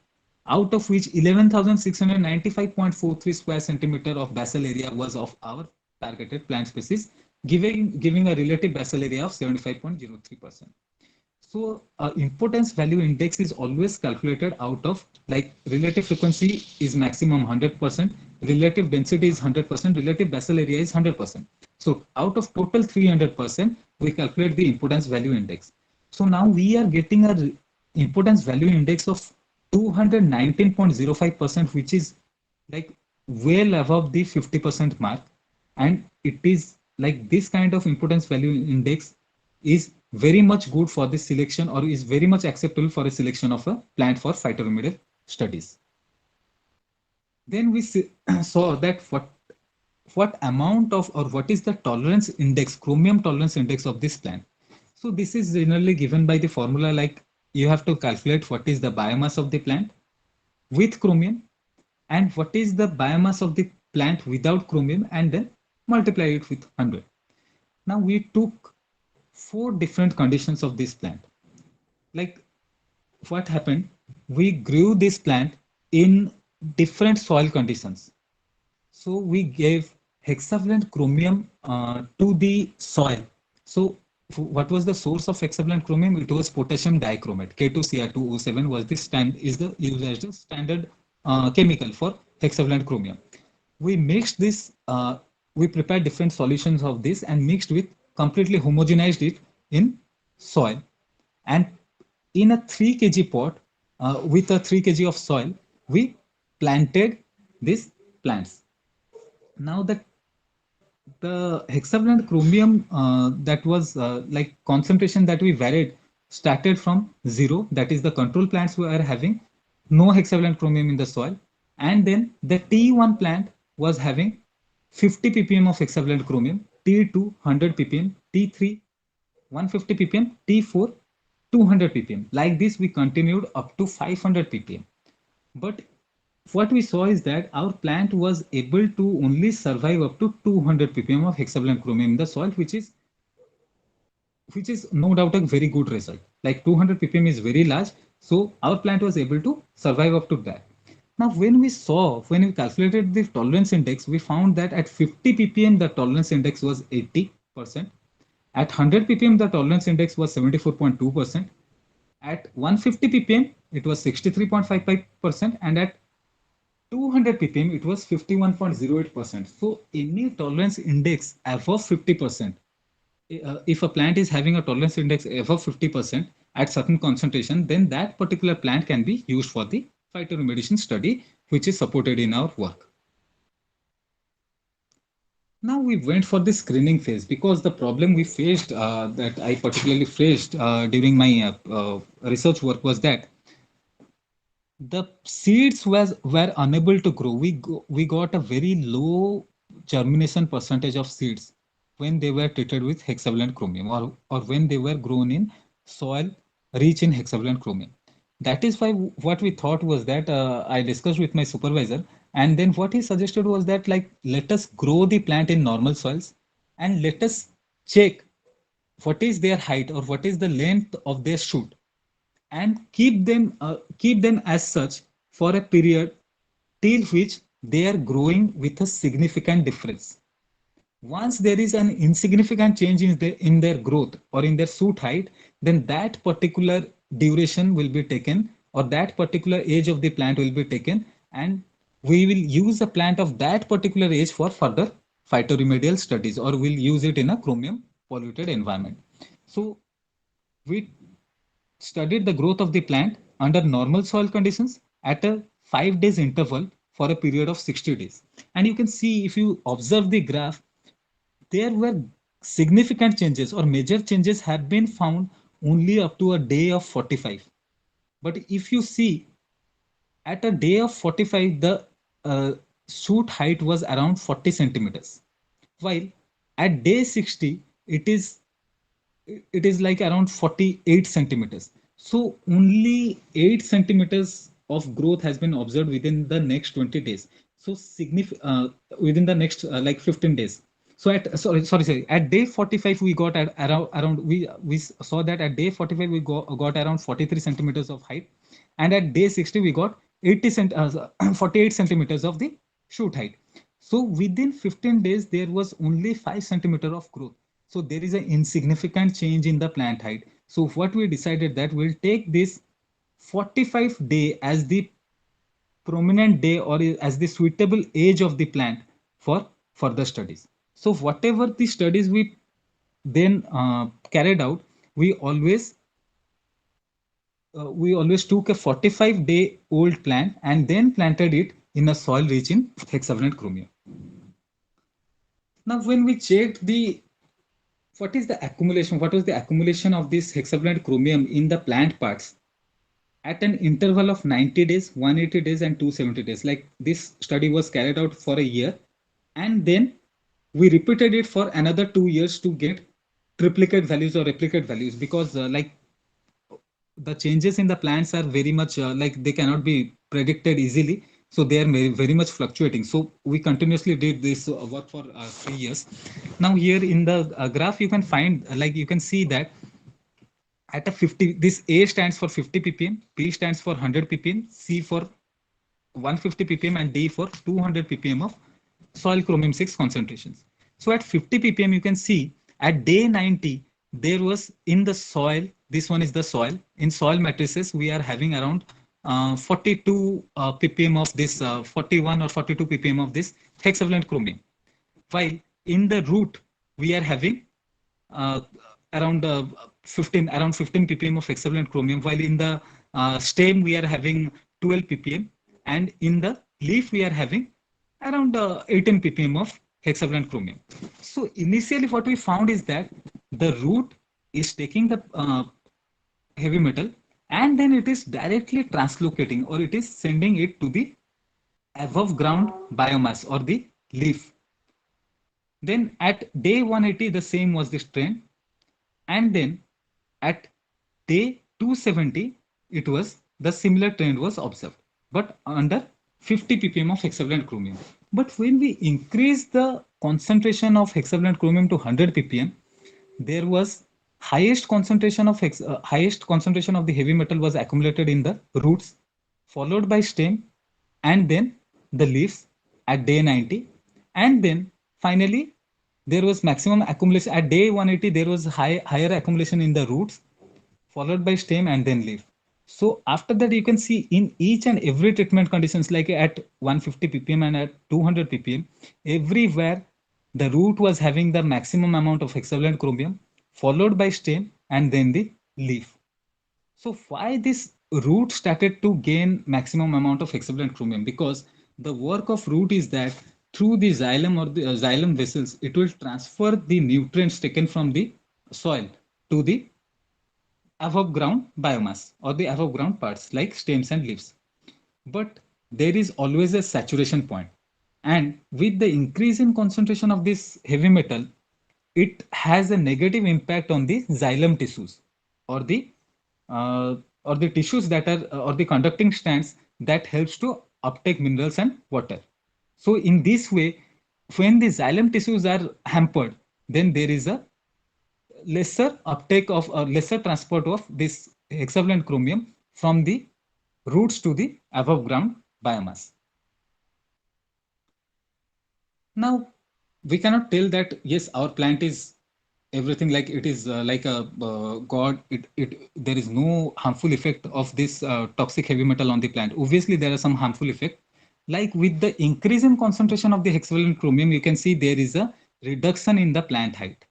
out of which 11,695.43 square centimeter of basal area was of our targeted plant species, giving a relative basal area of 75.03%. So importance value index is always calculated out of, like, relative frequency is maximum 100%, relative density is 100%, relative basal area is 100%. So out of total 300%, we calculate the importance value index. So now we are getting a importance value index of 219.05%, which is like well above the 50% mark. And it is like this kind of importance value index is very much good for the selection, or is very much acceptable for a selection of a plant for phytoremedial studies. Then we saw that what amount of, or what is the tolerance index, chromium tolerance index of this plant. So this is generally given by the formula, like you have to calculate what is the biomass of the plant with chromium, and what is the biomass of the plant without chromium, and then multiply it with 100. Now we took 4 different conditions of this plant. Like, what happened, we grew this plant in different soil conditions. So we gave hexavalent chromium to the soil. So what was the source of hexavalent chromium? It was potassium dichromate. K2Cr2O7 was the used as the standard chemical for hexavalent chromium. We mixed this, we prepared different solutions of this and mixed with, completely homogenized it in soil, and in a 3 kg pot with a 3 kg of soil, we planted this plants. Now the hexavalent chromium that was like concentration that we varied started from zero, that is the control plants we are having no hexavalent chromium in the soil, and then the T1 plant was having 50 ppm of hexavalent chromium, T2 100 ppm, T3 150 ppm, T4 200 ppm. Like this we continued up to 500 ppm. But what we saw is that our plant was able to only survive up to 200 ppm of hexavalent chromium in the soil, which is no doubt a very good result. Like 200 ppm is very large, so our plant was able to survive up to that. Now when we calculated the tolerance index, we found that at 50 ppm the tolerance index was 80%, at 100 ppm the tolerance index was 74.2%, at 150 ppm it was 63.55%, and at 200 ppm it was 51.08%. So any tolerance index above 50%, if a plant is having a tolerance index above 50% at certain concentration, then that particular plant can be used for the phytoremediation study, which is supported in our work. Now we went for the screening phase because the problem we faced, that I particularly faced during my research work, was that the seeds were unable to grow. We got a very low germination percentage of seeds when they were treated with hexavalent chromium, or when they were grown in soil rich in hexavalent chromium. That is why what we thought was that I discussed with my supervisor, and then what he suggested was that, like, let us grow the plant in normal soils and let us check what is their height or what is the length of their shoot, and keep them as such for a period till which they are growing with a significant difference. Once there is an insignificant change in their growth or in their shoot height, then that particular duration will be taken, or that particular age of the plant will be taken, and we will use a plant of that particular age for further phytoremedial studies, or we'll use it in a chromium polluted environment. So we studied the growth of the plant under normal soil conditions at a 5 days interval for a period of 60 days. And you can see, if you observe the graph, there were significant changes or major changes have been found only up to a day of 45. But if you see, at a day of 45, the shoot height was around 40 centimeters, while at day 60, it is like around 48 centimeters. So only 8 centimeters of growth has been observed within the next 20 days. So within the next like 15 days. So sorry, at day 45 we got at around we saw that at day 45 we got around 43 centimeters of height, and at day 60 we got 48 centimeters of the shoot height. So within 15 days there was only 5 centimeter of growth. So there is an insignificant change in the plant height. So what we decided, that we'll take this 45 day as the prominent day, or as the suitable age of the plant for further studies. So whatever the studies we then carried out, we always took a 45-day old plant and then planted it in a soil rich in hexavalent chromium. Now when we checked what was the accumulation of this hexavalent chromium in the plant parts at an interval of 90 days, 180 days, and 270 days. Like, this study was carried out for a year, and then we repeated it for another 2 years to get triplicate values or replicate values, because like, the changes in the plants are very much like, they cannot be predicted easily, so they are very much fluctuating. So we continuously did this work for 3 years. Now here in the graph you can find, like, you can see that at a 50, this A stands for 50 ppm, P stands for 100 ppm, C for 150 ppm, and D for 200 ppm of soil chromium 6 concentrations. So at 50 ppm you can see at day 90 there was in the soil, this one is the soil, in soil matrices we are having around 42 ppm of this 41 or 42 ppm of this hexavalent chromium, while in the root we are having uh, around 15 ppm of hexavalent chromium, while in the stem we are having 12 ppm, and in the leaf we are having around 18 ppm of hexavalent chromium. So initially what we found is that the root is taking the heavy metal and then it is directly translocating or it is sending it to the above ground biomass or the leaf. Then at day 180 the same was this trend, and then at day 270 it was the similar trend was observed, but under 50 ppm of hexavalent chromium. But when we increase the concentration of hexavalent chromium to 100 ppm, there was highest concentration of the heavy metal was accumulated in the roots, followed by stem, and then the leaves at day 90, and then finally there was maximum accumulation at day 180. There was higher accumulation in the roots, followed by stem and then leaf. So after that, you can see in each and every treatment conditions, like at 150 ppm and at 200 ppm, everywhere the root was having the maximum amount of hexavalent chromium, followed by stem and then the leaf. So why this root started to gain maximum amount of hexavalent chromium? Because the work of root is that through the xylem or the xylem vessels, it will transfer the nutrients taken from the soil to the above ground biomass or the above ground parts like stems and leaves. But there is always a saturation point. And with the increase in concentration of this heavy metal, it has a negative impact on the xylem tissues or the or the tissues that are or the conducting strands that helps to uptake minerals and water. So in this way, when the xylem tissues are hampered, then there is a lesser uptake of or lesser transport of this hexavalent chromium from the roots to the above ground biomass. Now, we cannot tell that yes, our plant is everything like it is like a god. It there is no harmful effect of this toxic heavy metal on the plant. Obviously, there are some harmful effect. Like with the increase in concentration of the hexavalent chromium, you can see there is a reduction in the plant height.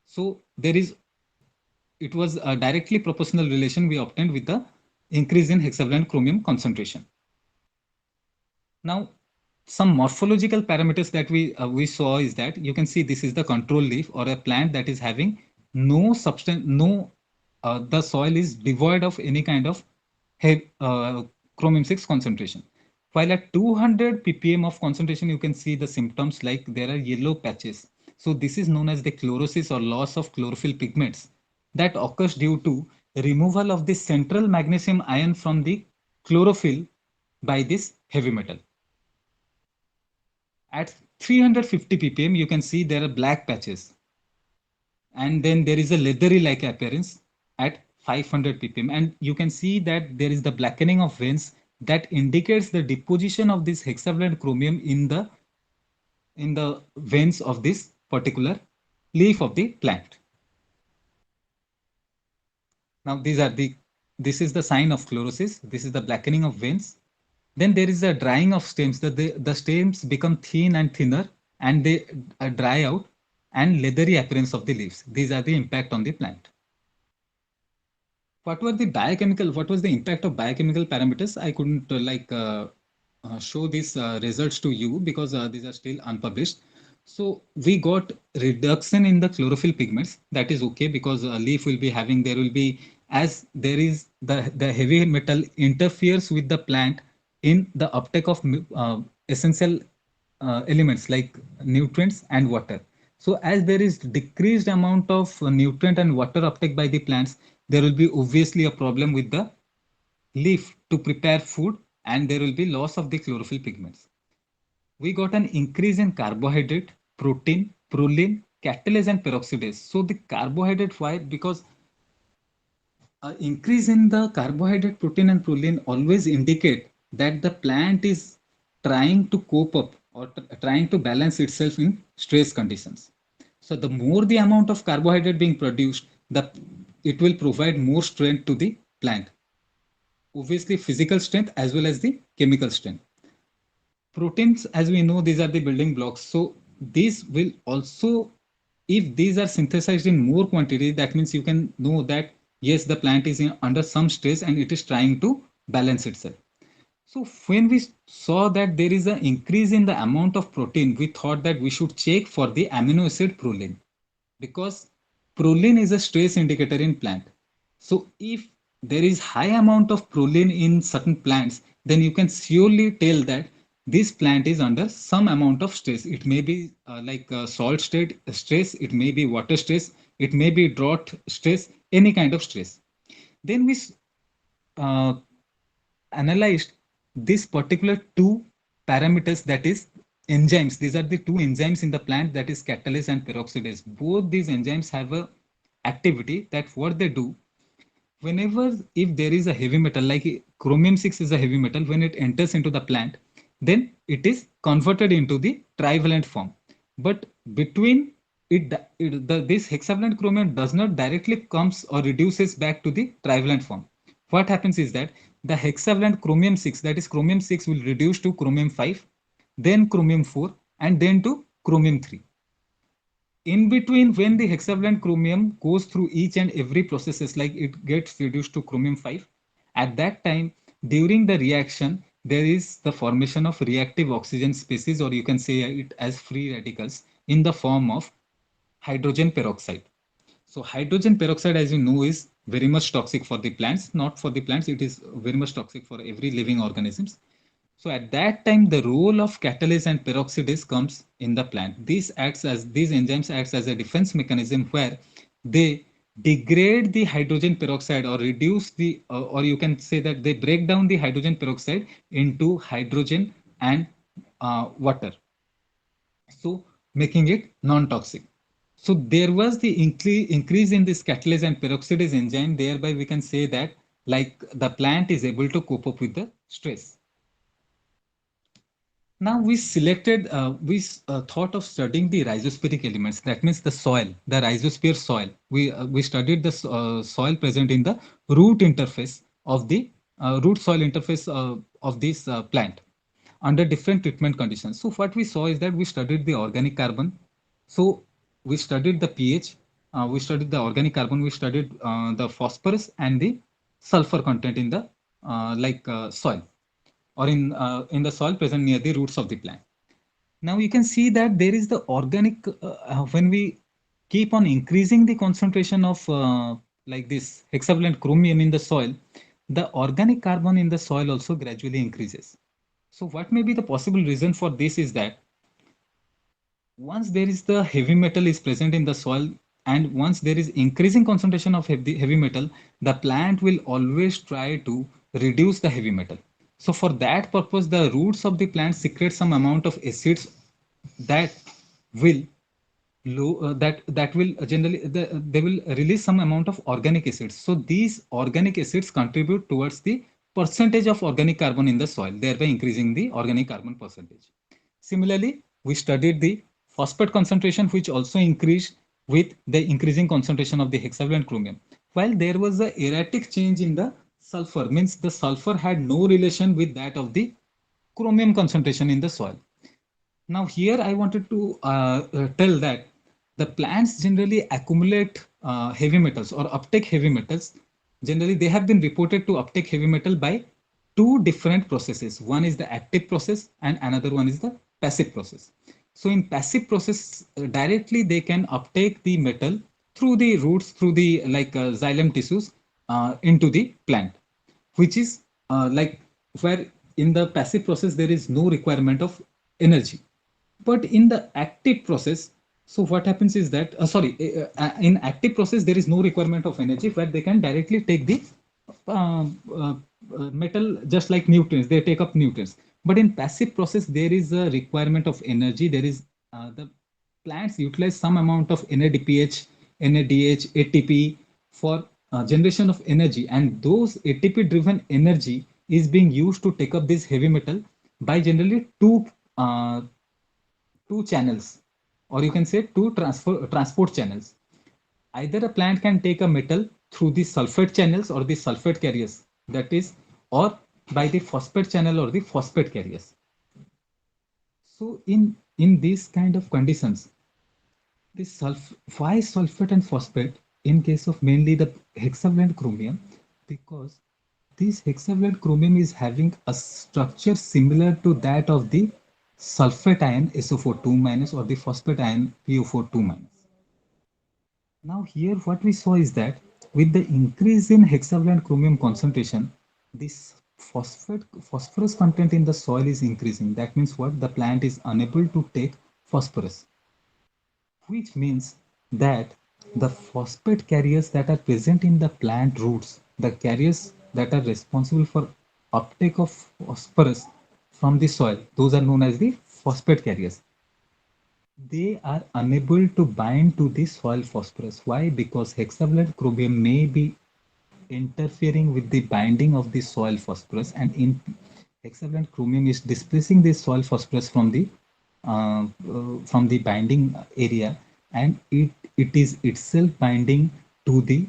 So there is it was a directly proportional relation we obtained with the increase in hexavalent chromium concentration. Now, some morphological parameters that we saw is that you can see this is the control leaf or a plant that is having no substance, no the soil is devoid of any kind of chromium 6 concentration. While at 200 ppm of concentration, you can see the symptoms like there are yellow patches. So this is known as the chlorosis or loss of chlorophyll pigments that occurs due to removal of the central magnesium ion from the chlorophyll by this heavy metal. At 350 ppm, you can see there are black patches. And then there is a leathery like appearance at 500 ppm. And you can see that there is the blackening of veins that indicates the deposition of this hexavalent chromium in the veins of this particular leaf of the plant. Now this is the sign of chlorosis. This is the blackening of veins. Then there is a drying of stems. The stems become thin and thinner and they dry out, and leathery appearance of the leaves. These are the impact on the plant. What was the impact of biochemical parameters? I couldn't show these results to you because these are still unpublished. So we got reduction in the chlorophyll pigments. That is okay because a leaf will be having, there will be, as there is the heavy metal interferes with the plant in the uptake of essential elements like nutrients and water. So as there is decreased amount of nutrient and water uptake by the plants, there will be obviously a problem with the leaf to prepare food, and there will be loss of the chlorophyll pigments. We got an increase in carbohydrate, protein, proline, catalase and peroxidase. So the carbohydrate, why? Because increase in the carbohydrate, protein and proline always indicate that the plant is trying to cope up or trying to balance itself in stress conditions. So the more the amount of carbohydrate being produced, it will provide more strength to the plant. Obviously physical strength as well as the chemical strength. Proteins, as we know, these are the building blocks. So these will also, if these are synthesized in more quantity, that means you can know that yes, the plant is under some stress and it is trying to balance itself. So when we saw that there is an increase in the amount of protein, we thought that we should check for the amino acid proline, because proline is a stress indicator in plant. So if there is high amount of proline in certain plants, then you can surely tell that this plant is under some amount of stress. It may be salt state stress, it may be water stress, it may be drought stress, any kind of stress. Then we uh, analyzed this particular two parameters, that is enzymes. These are the two enzymes in the plant, that is catalase and peroxidase. Both these enzymes have a activity that what they do whenever, if there is a heavy metal like chromium 6 is a heavy metal, when it enters into the plant, then it is converted into the trivalent form. But between this hexavalent chromium does not directly comes or reduces back to the trivalent form. What happens is that the hexavalent chromium 6, that is chromium 6, will reduce to chromium 5, then chromium 4, and then to chromium 3. In between, when the hexavalent chromium goes through each and every processes, like it gets reduced to chromium 5, at that time during the reaction there is the formation of reactive oxygen species, or you can say it as free radicals, in the form of hydrogen peroxide. So hydrogen peroxide, as you know, is very much toxic for the plants. Not for the plants, it is very much toxic for every living organisms. So at that time, the role of catalase and peroxidase comes in the plant. These enzymes acts as a defense mechanism where they degrade the hydrogen peroxide, or reduce the, or you can say that they break down the hydrogen peroxide into hydrogen and water, so making it non-toxic. So there was the increase in this catalase and peroxidase enzyme. Thereby, we can say that like the plant is able to cope up with the stress. Now we thought of studying the rhizosporic elements. That means the soil, the rhizosphere soil. We studied the soil present in the root interface of the root soil interface of this plant under different treatment conditions. So what we saw is that we studied the organic carbon. So we studied the pH. We studied the organic carbon. We studied the phosphorus and the sulfur content in the soil, or in the soil present near the roots of the plant. Now you can see that there is the organic, when we keep on increasing the concentration of like this hexavalent chromium in the soil, the organic carbon in the soil also gradually increases. So what may be the possible reason for this is that once there is the heavy metal is present in the soil, and once there is increasing concentration of heavy metal, the plant will always try to reduce the heavy metal. So for that purpose, the roots of the plant secrete some amount of acids that will that will generally they will release some amount of organic acids. So these organic acids contribute towards the percentage of organic carbon in the soil, thereby increasing the organic carbon percentage. Similarly, we studied the phosphate concentration, which also increased with the increasing concentration of the hexavalent chromium. While there was a erratic change in the sulfur, means the sulfur had no relation with that of the chromium concentration in the soil. Now here I wanted to tell that the plants generally accumulate heavy metals or uptake heavy metals. Generally, they have been reported to uptake heavy metal by two different processes. One is the active process and another one is the passive process. So in passive process, directly they can uptake the metal through the roots, through the xylem tissues into the plant, which is where in the passive process there is no requirement of energy. But in the active process, so what happens is that in active process there is no requirement of energy, where they can directly take the uh, uh, metal, just like nutrients, they take up nutrients. But in passive process there is a requirement of energy. There is the plants utilize some amount of NADPH, NADH, ATP for generation of energy, and those ATP driven energy is being used to take up this heavy metal by generally two channels, or you can say two transport channels. Either a plant can take a metal through the sulfate channels or the sulfate carriers, that is, or by the phosphate channel or the phosphate carriers. So in these kind of conditions, why sulfate and phosphate in case of mainly the hexavalent chromium? Because this hexavalent chromium is having a structure similar to that of the sulfate ion SO4 2 minus or the phosphate ion PO4 2 minus. Now here what we saw is that with the increase in hexavalent chromium concentration, this phosphorus content in the soil is increasing. That means what? The plant is unable to take phosphorus, which means that the phosphate carriers that are present in the plant roots, the carriers that are responsible for uptake of phosphorus from the soil, those are known as the phosphate carriers. They are unable to bind to the soil phosphorus. Why? Because hexavalent chromium may be interfering with the binding of the soil phosphorus, and in hexavalent chromium is displacing the soil phosphorus from the binding area, and it is itself binding to the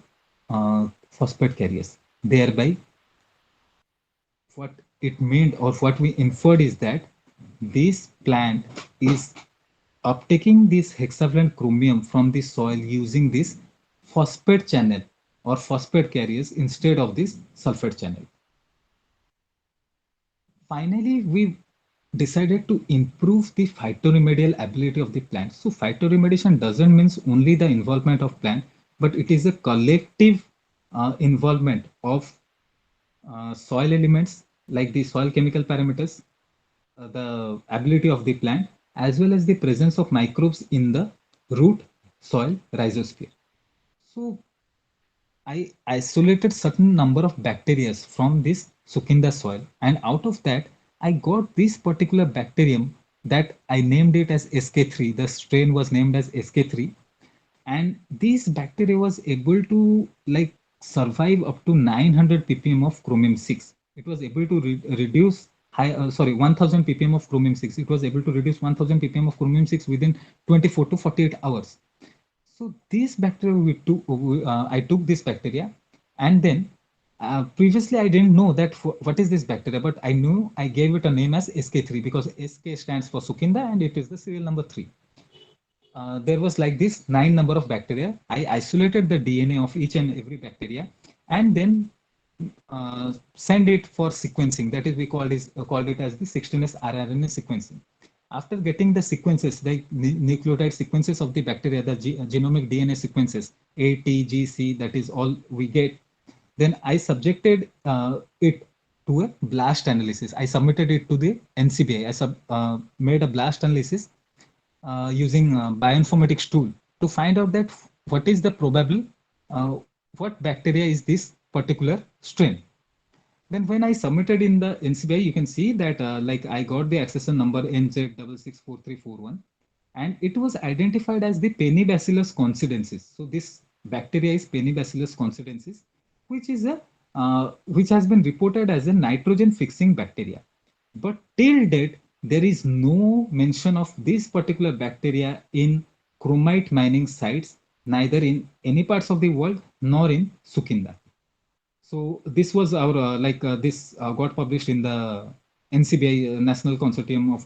phosphate carriers. Thereby, what it meant or what we inferred is that this plant is uptaking this hexavalent chromium from the soil using this phosphate channel or phosphate carriers instead of this sulfate channel. Finally, we decided to improve the phytoremedial ability of the plant. So phytoremediation doesn't mean only the involvement of plant, but it is a collective involvement of soil elements like the soil chemical parameters, the ability of the plant, as well as the presence of microbes in the root soil rhizosphere. So I isolated certain number of bacteria from this Sukinda soil, and out of that, I got this particular bacterium that I named it as SK3. The strain was named as SK3, and this bacteria was able to like survive up to 900 ppm of chromium 6. It was able to reduce 1000 ppm of chromium 6. It was able to reduce 1000 ppm of chromium 6 within 24 to 48 hours. So this bacteria I took this bacteria, and then previously I didn't know that what is this bacteria, but I knew I gave it a name as SK3 because SK stands for Sukinda and it is the serial number 3. There was like this 9 number of bacteria. I isolated the DNA of each and every bacteria and then send it for sequencing. That is, we called it as the 16S rRNA sequencing. After getting the sequences, the nucleotide sequences of the bacteria, the genomic DNA sequences, A, T, G, C, that is all we get. Then I subjected it to a blast analysis. I submitted it to the NCBI. I made a blast analysis using bioinformatics tool to find out that what is the probable, what bacteria is this particular strain. Then when I submitted in the NCBI, you can see that like I got the accession number NZ664341, and it was identified as the Penibacillus coincidensis. So this bacteria is Penibacillus coincidensis, which is a which has been reported as a nitrogen fixing bacteria. But till date, there is no mention of this particular bacteria in chromite mining sites, neither in any parts of the world nor in Sukinda. So this was our this got published in the NCBI National Consortium of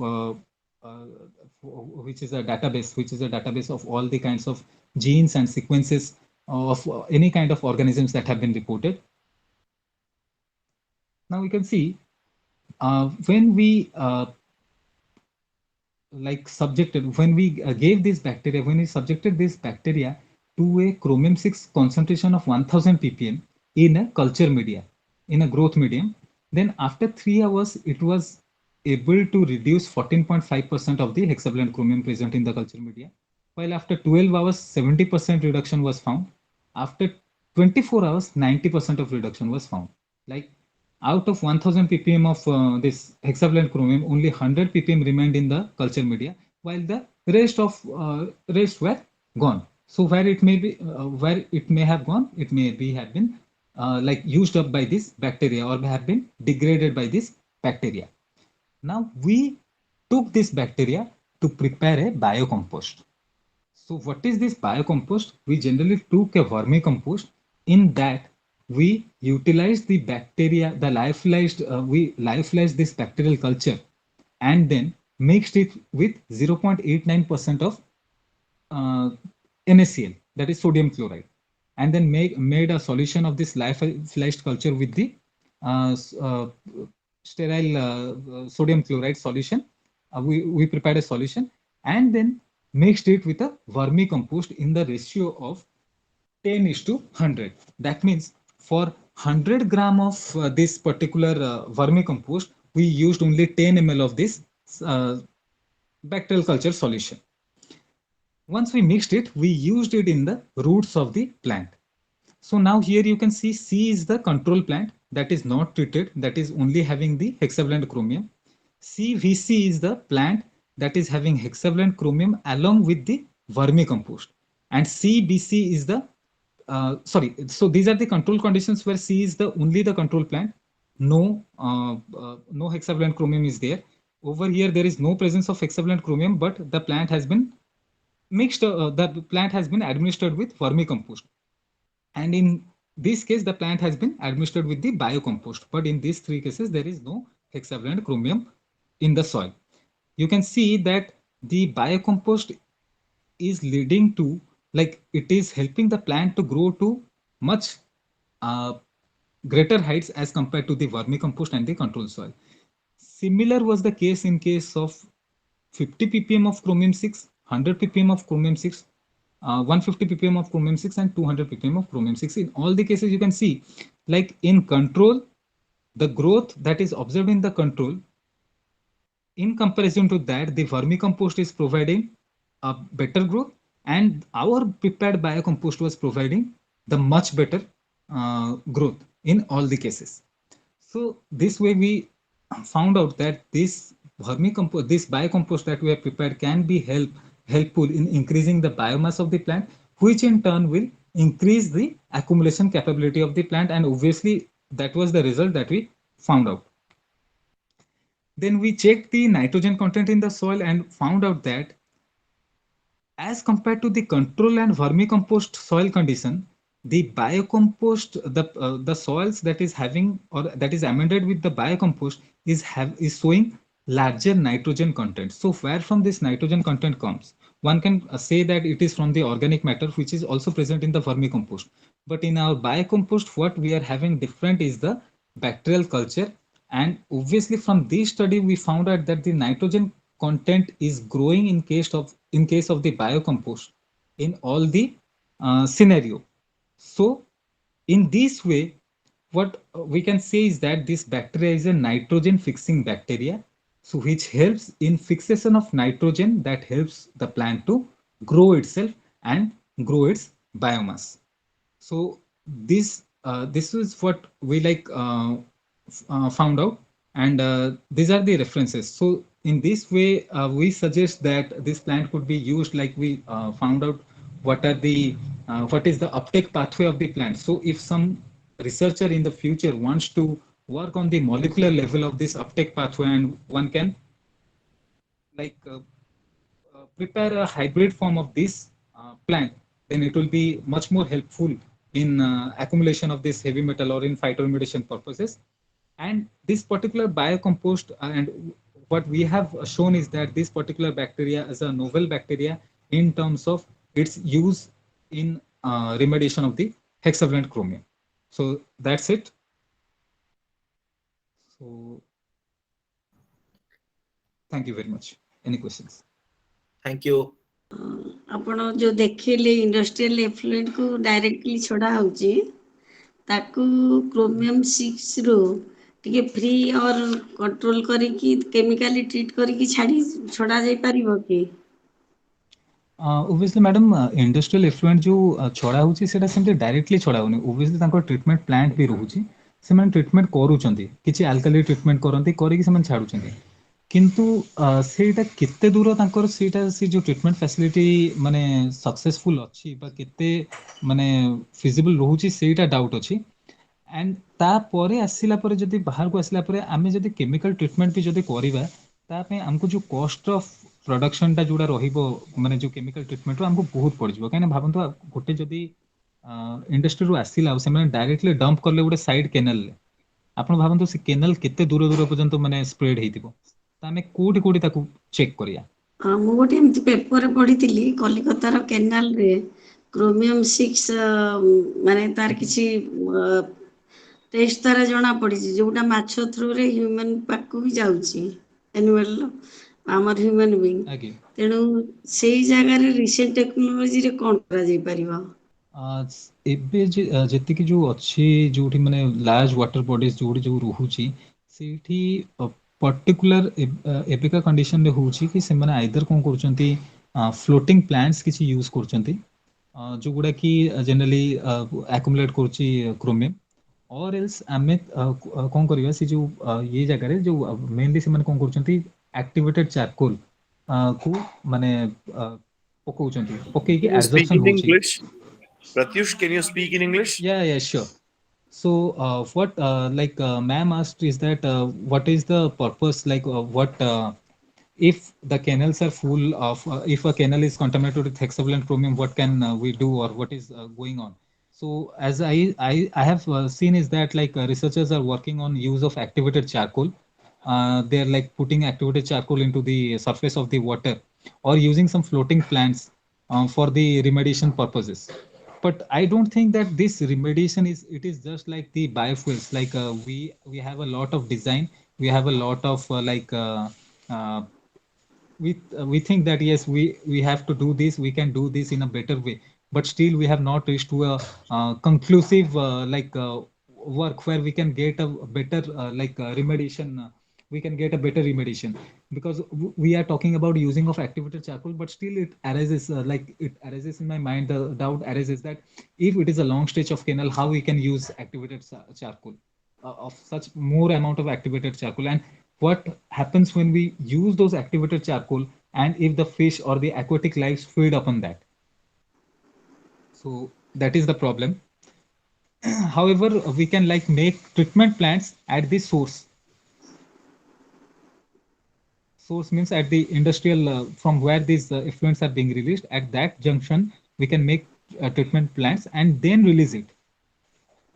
which is a database of all the kinds of genes and sequences of any kind of organisms that have been reported. Now we can see when we gave this bacteria, when we subjected this bacteria to a chromium 6 concentration of 1000 ppm in a culture media, in a growth medium, then after 3 hours, it was able to reduce 14.5% of the hexavalent chromium present in the culture media, while after 12 hours, 70% reduction was found. After 24 hours, 90% of reduction was found. Like out of 1000 ppm of this hexavalent chromium, only 100 ppm remained in the culture media, while the rest were gone. So where it may have gone, it may have been like used up by this bacteria or have been degraded by this bacteria. Now we took this bacteria to prepare a biocompost. So what is this biocompost? We generally took a vermicompost. In that we utilized the bacteria, we lyophilized this bacterial culture and then mixed it with 0.89% of NaCl, that is sodium chloride, and then made a solution of this lyophilized culture with the sterile sodium chloride solution. We prepared a solution and then mixed it with a vermicompost in the ratio of 10:100. That means for 100 gram of this particular vermicompost, we used only 10 ml of this uh, bacterial culture solution. Once we mixed it, we used it in the roots of the plant. So now here you can see C is the control plant that is not treated, that is only having the hexavalent chromium. CVC is the plant that is having hexavalent chromium along with the vermicompost. And CBC is the so these are the control conditions where C is the only the control plant. No hexavalent chromium is there. Over here there is no presence of hexavalent chromium, but the plant has been mixed. The plant has been administered with vermicompost, and in this case the plant has been administered with the biocompost. But in these three cases there is no hexavalent chromium in the soil. You can see that the biocompost is leading to, like, it is helping the plant to grow to much uh, greater heights as compared to the vermicompost and the control soil. Similar was the case in case of 50 ppm of chromium 6, 100 ppm of chromium 6, 150 ppm of chromium 6 and 200 ppm of chromium 6. In all the cases you can see, like in control, the growth that is observed in the control, in comparison to that, the vermicompost is providing a better growth, and our prepared biocompost was providing the much better growth in all the cases. So this way we found out that this biocompost that we have prepared can be helpful in increasing the biomass of the plant, which in turn will increase the accumulation capability of the plant, and obviously that was the result that we found out. Then we checked the nitrogen content in the soil and found out that as compared to the control and vermicompost soil condition, the biocompost, the soils that is having or that is amended with the biocompost is showing larger nitrogen content. So where from this nitrogen content comes? One can say that it is from the organic matter, which is also present in the vermicompost. But in our biocompost, what we are having different is the bacterial culture. And obviously from this study, we found out that the nitrogen content is growing in case of the biocompost in all the scenario. So in this way, what we can say is that this bacteria is a nitrogen fixing bacteria, so which helps in fixation of nitrogen, that helps the plant to grow itself and grow its biomass. So this is what we found out, and these are the references. So in this way, we suggest that this plant could be used, like we found out what is the uptake pathway of the plant. So if some researcher in the future wants to work on the molecular level of this uptake pathway, and one can prepare a hybrid form of this plant, then it will be much more helpful in accumulation of this heavy metal or in phytoremediation purposes. And this particular biocompost, and what we have shown is that this particular bacteria is a novel bacteria in terms of its use in remediation of the hexavalent chromium. So that's it. So thank you very much. Any questions? Thank you. ଆପଣ ଯୋଉ ଦେଖେଇଲେ industrial effluent କୁ directly ଛଡା ହଉଛି, ତାକୁ chromium 6 ରୁ ଟିକେ free ଅର୍ control କରିକି କେମିକାଲି ଟ୍ରିଟ୍ କରିକି ଛଡା ଯାଇ ପାରିବ କି? Obviously madam, industrial effluent जो छड़ा होची सेटा सेमते डायरेक्टली छड़ा होनी. Obviously तांको ट्रीटमेंट प्लांट भी रहूची, सेमान ट्रीटमेंट करूचंती, किछि अल्कली ट्रीटमेंट करंती, करिकि सेमान छाडुचंती. किंतु सेटा केते दूर तांकर सेटा से जो ट्रीटमेंट फैसिलिटी माने सक्सेसफुल अछि बा केते माने फिजिबल रहूची सेटा डाउट अछि. एंड ता परे आसिला परे जदी बाहर को आसिला परे आमे जदी केमिकल ट्रीटमेंट भी जदी करिबा, ता पे हमको जो कॉस्ट ऑफ प्रोडक्शन टा जोडा रहिबो, माने जो केमिकल ट्रीटमेंट हमको बहुत पड़ जिवो. काहे ना भाबंतो गोटे जदी इंडस्ट्री रु आसिला से माने डायरेक्टली डंप करले गोटे साइड कैनल ले, आपण भाबंतो से कैनल केते दूर दूर पर्यंत माने स्प्रेड हेतिबो. ता हमें कोठी कोठी ताकू चेक करिया. मु गोटे एमती पेपर रे पढितिली, कलिकतार कैनाल रे क्रोमियम 6 माने तार किछि ଟେଷ୍ଟ ଦ୍ୱାରା ଜଣାପଡ଼ିଛି ଯେଉଁଟା ମାଛ ଥ୍ରୁରେ ହ୍ୟୁମାନ୍ ପାଖକୁ ବି ଯାଉଛି ଆନିମାଲ ଆମର ହ୍ୟୁମାନ୍ ବିଙ୍ଗ। ଆଜ୍ଞା। ତେଣୁ ସେଇ ଜାଗାରେ ରିସେଣ୍ଟ ଟେକ୍ନୋଲୋଜିରେ କ'ଣ କରାଯାଇପାରିବ? ଏବେ ଯେତିକି ଯୋଉ ଅଛି ଯୋଉଠି ମାନେ ଲାର୍ଜ ୱାଟର ବଡିଜ ଯୋଉଠି ଯୋଉ ରହୁଛି ସେଇଠି ପର୍ଟିକୁଲାର ଏବେକା କଣ୍ଡିସନରେ ହଉଛି କି ସେମାନେ ଆଇଦର କ'ଣ କରୁଛନ୍ତି ଫ୍ଲୋଟିଂ ପ୍ଲାଣ୍ଟସ୍ କିଛି ୟୁଜ କରୁଛନ୍ତି ଯୋଉଗୁଡା କି ଜେନେରାଲି ଆକୁମୁଲେଟ୍ କରୁଛି କ୍ରୋମିୟମ ଅର୍ ଏଲ୍ସ ଆମେ କ'ଣ କରିବା ସେ ଯୋଉ ଇଏ ଜାଗାରେ ଯୋଉ ମେନଲି ସେମାନେ କ'ଣ କରୁଛନ୍ତି ଆକ୍ଟିଭେଟେଡ୍ ଚାରକୋଲ କୁ ମାନେ ପକଉଛନ୍ତି ପକେଇକି Can you speak ଆଡଜର୍ପସନ in ହଉଛି। English? Pratyush, can you speak in English? Yeah, sure. So, what ma'am asked is that what is the purpose? Like, what if the canals are full of if a canal is contaminated with hexavalent chromium, what can we do, or what is going on? So, as I have seen is that like researchers are working on use of activated charcoal. They're like putting activated charcoal into the surface of the water, or using some floating plants for the remediation purposes. But I don't think that this remediation is just like the biofuels. Like we have a lot of design, we have a lot of uh, we think that yes, we have to do this, we can do this in a better way, but still we have not reached to a conclusive work where we can get a better remediation. We can get a better remediation because we are talking about using of activated charcoal, but still it arises it arises in my mind, the doubt arises that if it is a long stretch of canal, how we can use activated charcoal of such more amount of activated charcoal, and what happens when we use those activated charcoal, and if the fish or the aquatic lives feed upon that. So that is the problem. However, we can like make treatment plants at the source. Source means at the industrial from where these effluents are being released, at that junction we can make treatment plants and then release it.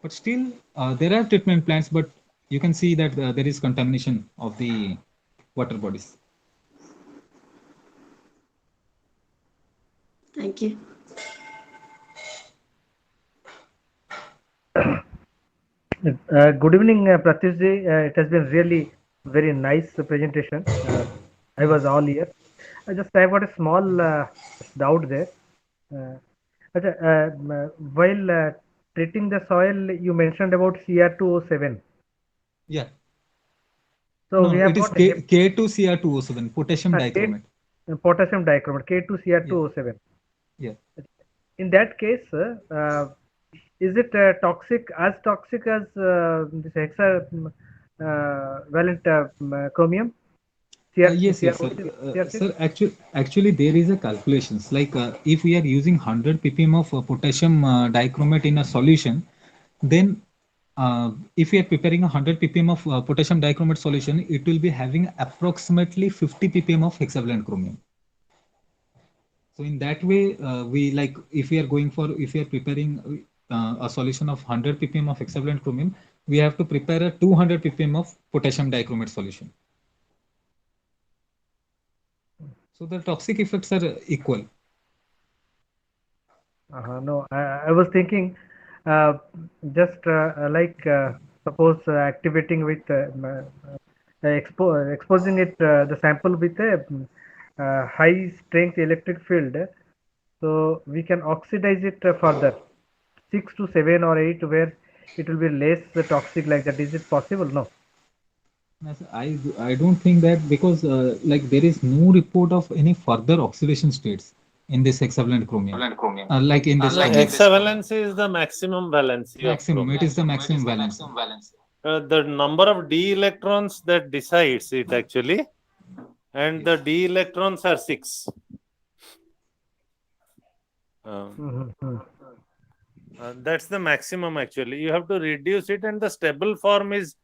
But still there are treatment plants, but you can see that there is contamination of the water bodies. Thank you. Good evening, Pratyush ji. It has been really very nice presentation. I was all ears. I have got a small doubt there. While treating the soil, you mentioned about Cr2O7. Yeah. So no, we have it is got K2Cr2O7, potassium dichromate. Potassium dichromate, K2Cr2O7. Yeah. In that case, is it toxic as this hexavalent chromium? Yes, sir. Sir, actually, there is a calculations like if we are using 100 ppm of potassium dichromate in a solution, then if we are preparing 100 ppm of potassium dichromate solution, it will be having approximately 50 ppm of hexavalent chromium. So in that way, we like if we are preparing a solution of 100 ppm of hexavalent chromium, we have to prepare a 200 ppm of potassium dichromate solution. So the toxic effects are equal. No, I was thinking suppose activating with exposing it the sample with a high strength electric field, so we can oxidize it further 6 to 7 or 8 where it will be less toxic like that. Is it possible? No. I don't think that, because like there is no report of any further oxidation states in this hexavalent chromium. Like in this hexavalence is the maximum valency. Maximum. It is the maximum valence. The number of d electrons that decides it actually, and the d electrons are 6. That's the maximum actually. You have to reduce it, and the stable form is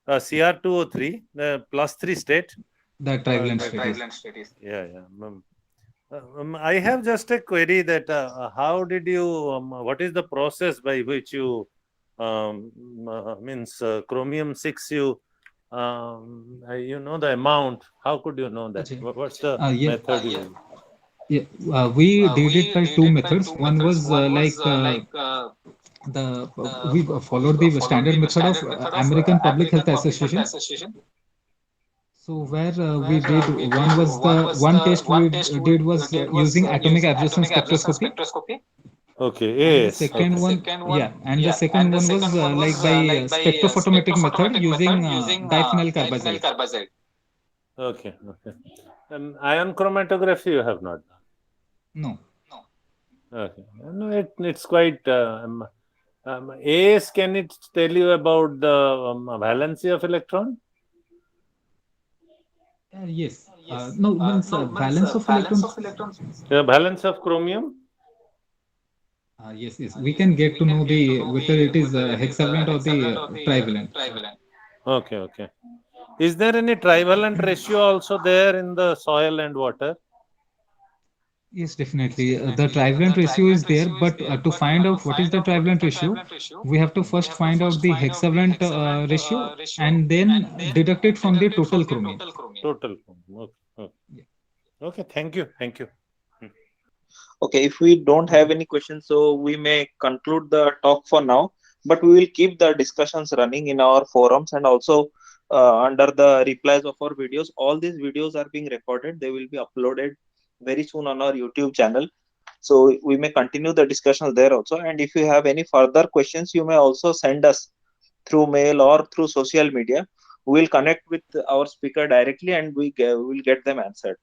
Cr2O3, the +3 state. The trivalent state is. Yeah. I have just a query that how did you, what is the process by which you, chromium 6, you know the amount, how could you know that? What's the method you use? Yeah, we did it by two methods. One was we followed the standard method of American Public Health Association. So where we did one was the one test we did was using atomic absorption spectroscopy, Okay, and the yes. second one, yeah, and the second one was like by spectrophotometric method using diphenyl carbazide. Okay, okay. And ion chromatography you have not done. No. Okay, no, it's quite. AS, can it tell you about the valency of electron? Yes. No, means valence of electrons. The valence of chromium? Yes, yes. We can get to know the whether it is hexavalent or the trivalent. Okay, okay. Is there any trivalent ratio also there in the soil and water? Yes, definitely. The trivalent ratio is there, but to find out what is the trivalent ratio, we have to first find out the hexavalent ratio and then deduct it from the total chromium. Total chromium. Okay, okay. Okay, thank you. Thank you. Okay, if we don't have any questions, so we may conclude the talk for now, but we will keep the discussions running in our forums and also under the replies of our videos. All these videos are being recorded. They will be uploaded very soon on our YouTube channel. So we may continue the discussions there also. And if you have any further questions, you may also send us through mail or through social media. We will connect with our speaker directly and we will get them answered.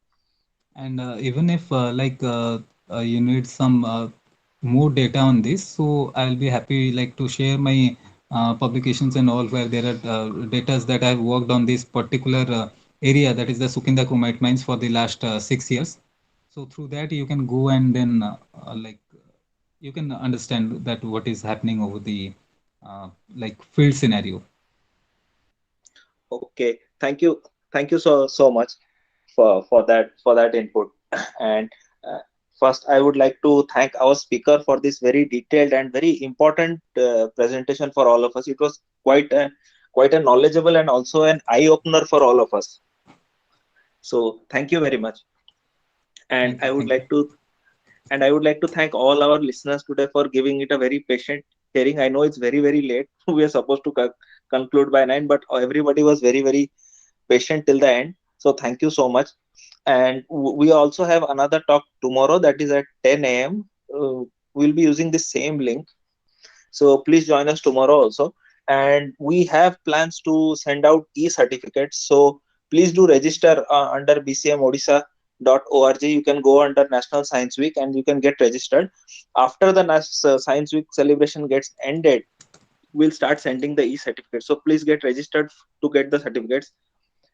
And even if you need some more data on this, so I'll be happy like to share my publications and all where there are data that I've worked on this particular area, that is the Sukinda chromite mines, for the last 6 years. So through that you can go and then you can understand that what is happening over the field scenario. Okay, thank you so much for that input. And first I would like to thank our speaker for this very detailed and very important presentation for all of us. It was quite a knowledgeable and also an eye opener for all of us. So thank you very much. And I would like to thank all our listeners today for giving it a very patient hearing. I know it's very late. We are supposed to conclude by 9, but everybody was very patient till the end. So thank you so much. And we also have another talk tomorrow, that is at 10 a.m. We'll be using the same link. So please join us tomorrow also. And we have plans to send out e-certificates. So please do register under bcmodisha.org. You can go under National Science Week and you can get registered. After the Science Week celebration gets ended, we'll start sending the e-certificates. So please get registered to get the certificates.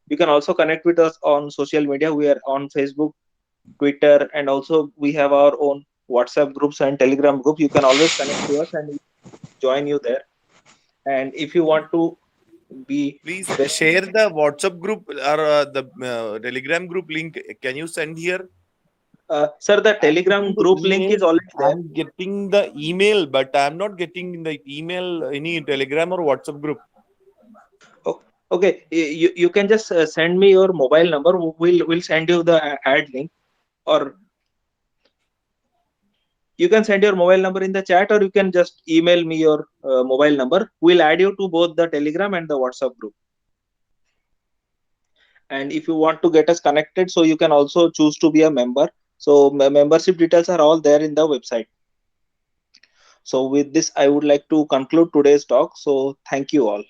You can also connect with us on social media. We are on Facebook, Twitter, and also we have our own WhatsApp groups and Telegram groups. You can always connect to us and join you there. And if you want to be, please share the WhatsApp group or the Telegram group link. Can you send here? Sir, the Telegram group link is already there. I'm getting the email, but I'm not getting in the email any Telegram or WhatsApp group. Okay, you can just send me your mobile number. We'll send you the ad link, or you can send your mobile number in the chat, or you can just email me your mobile number. We'll add you to both the Telegram and the WhatsApp group. And if you want to get us connected, so you can also choose to be a member. So membership details are all there in the website. So with this, I would like to conclude today's talk. So thank you all.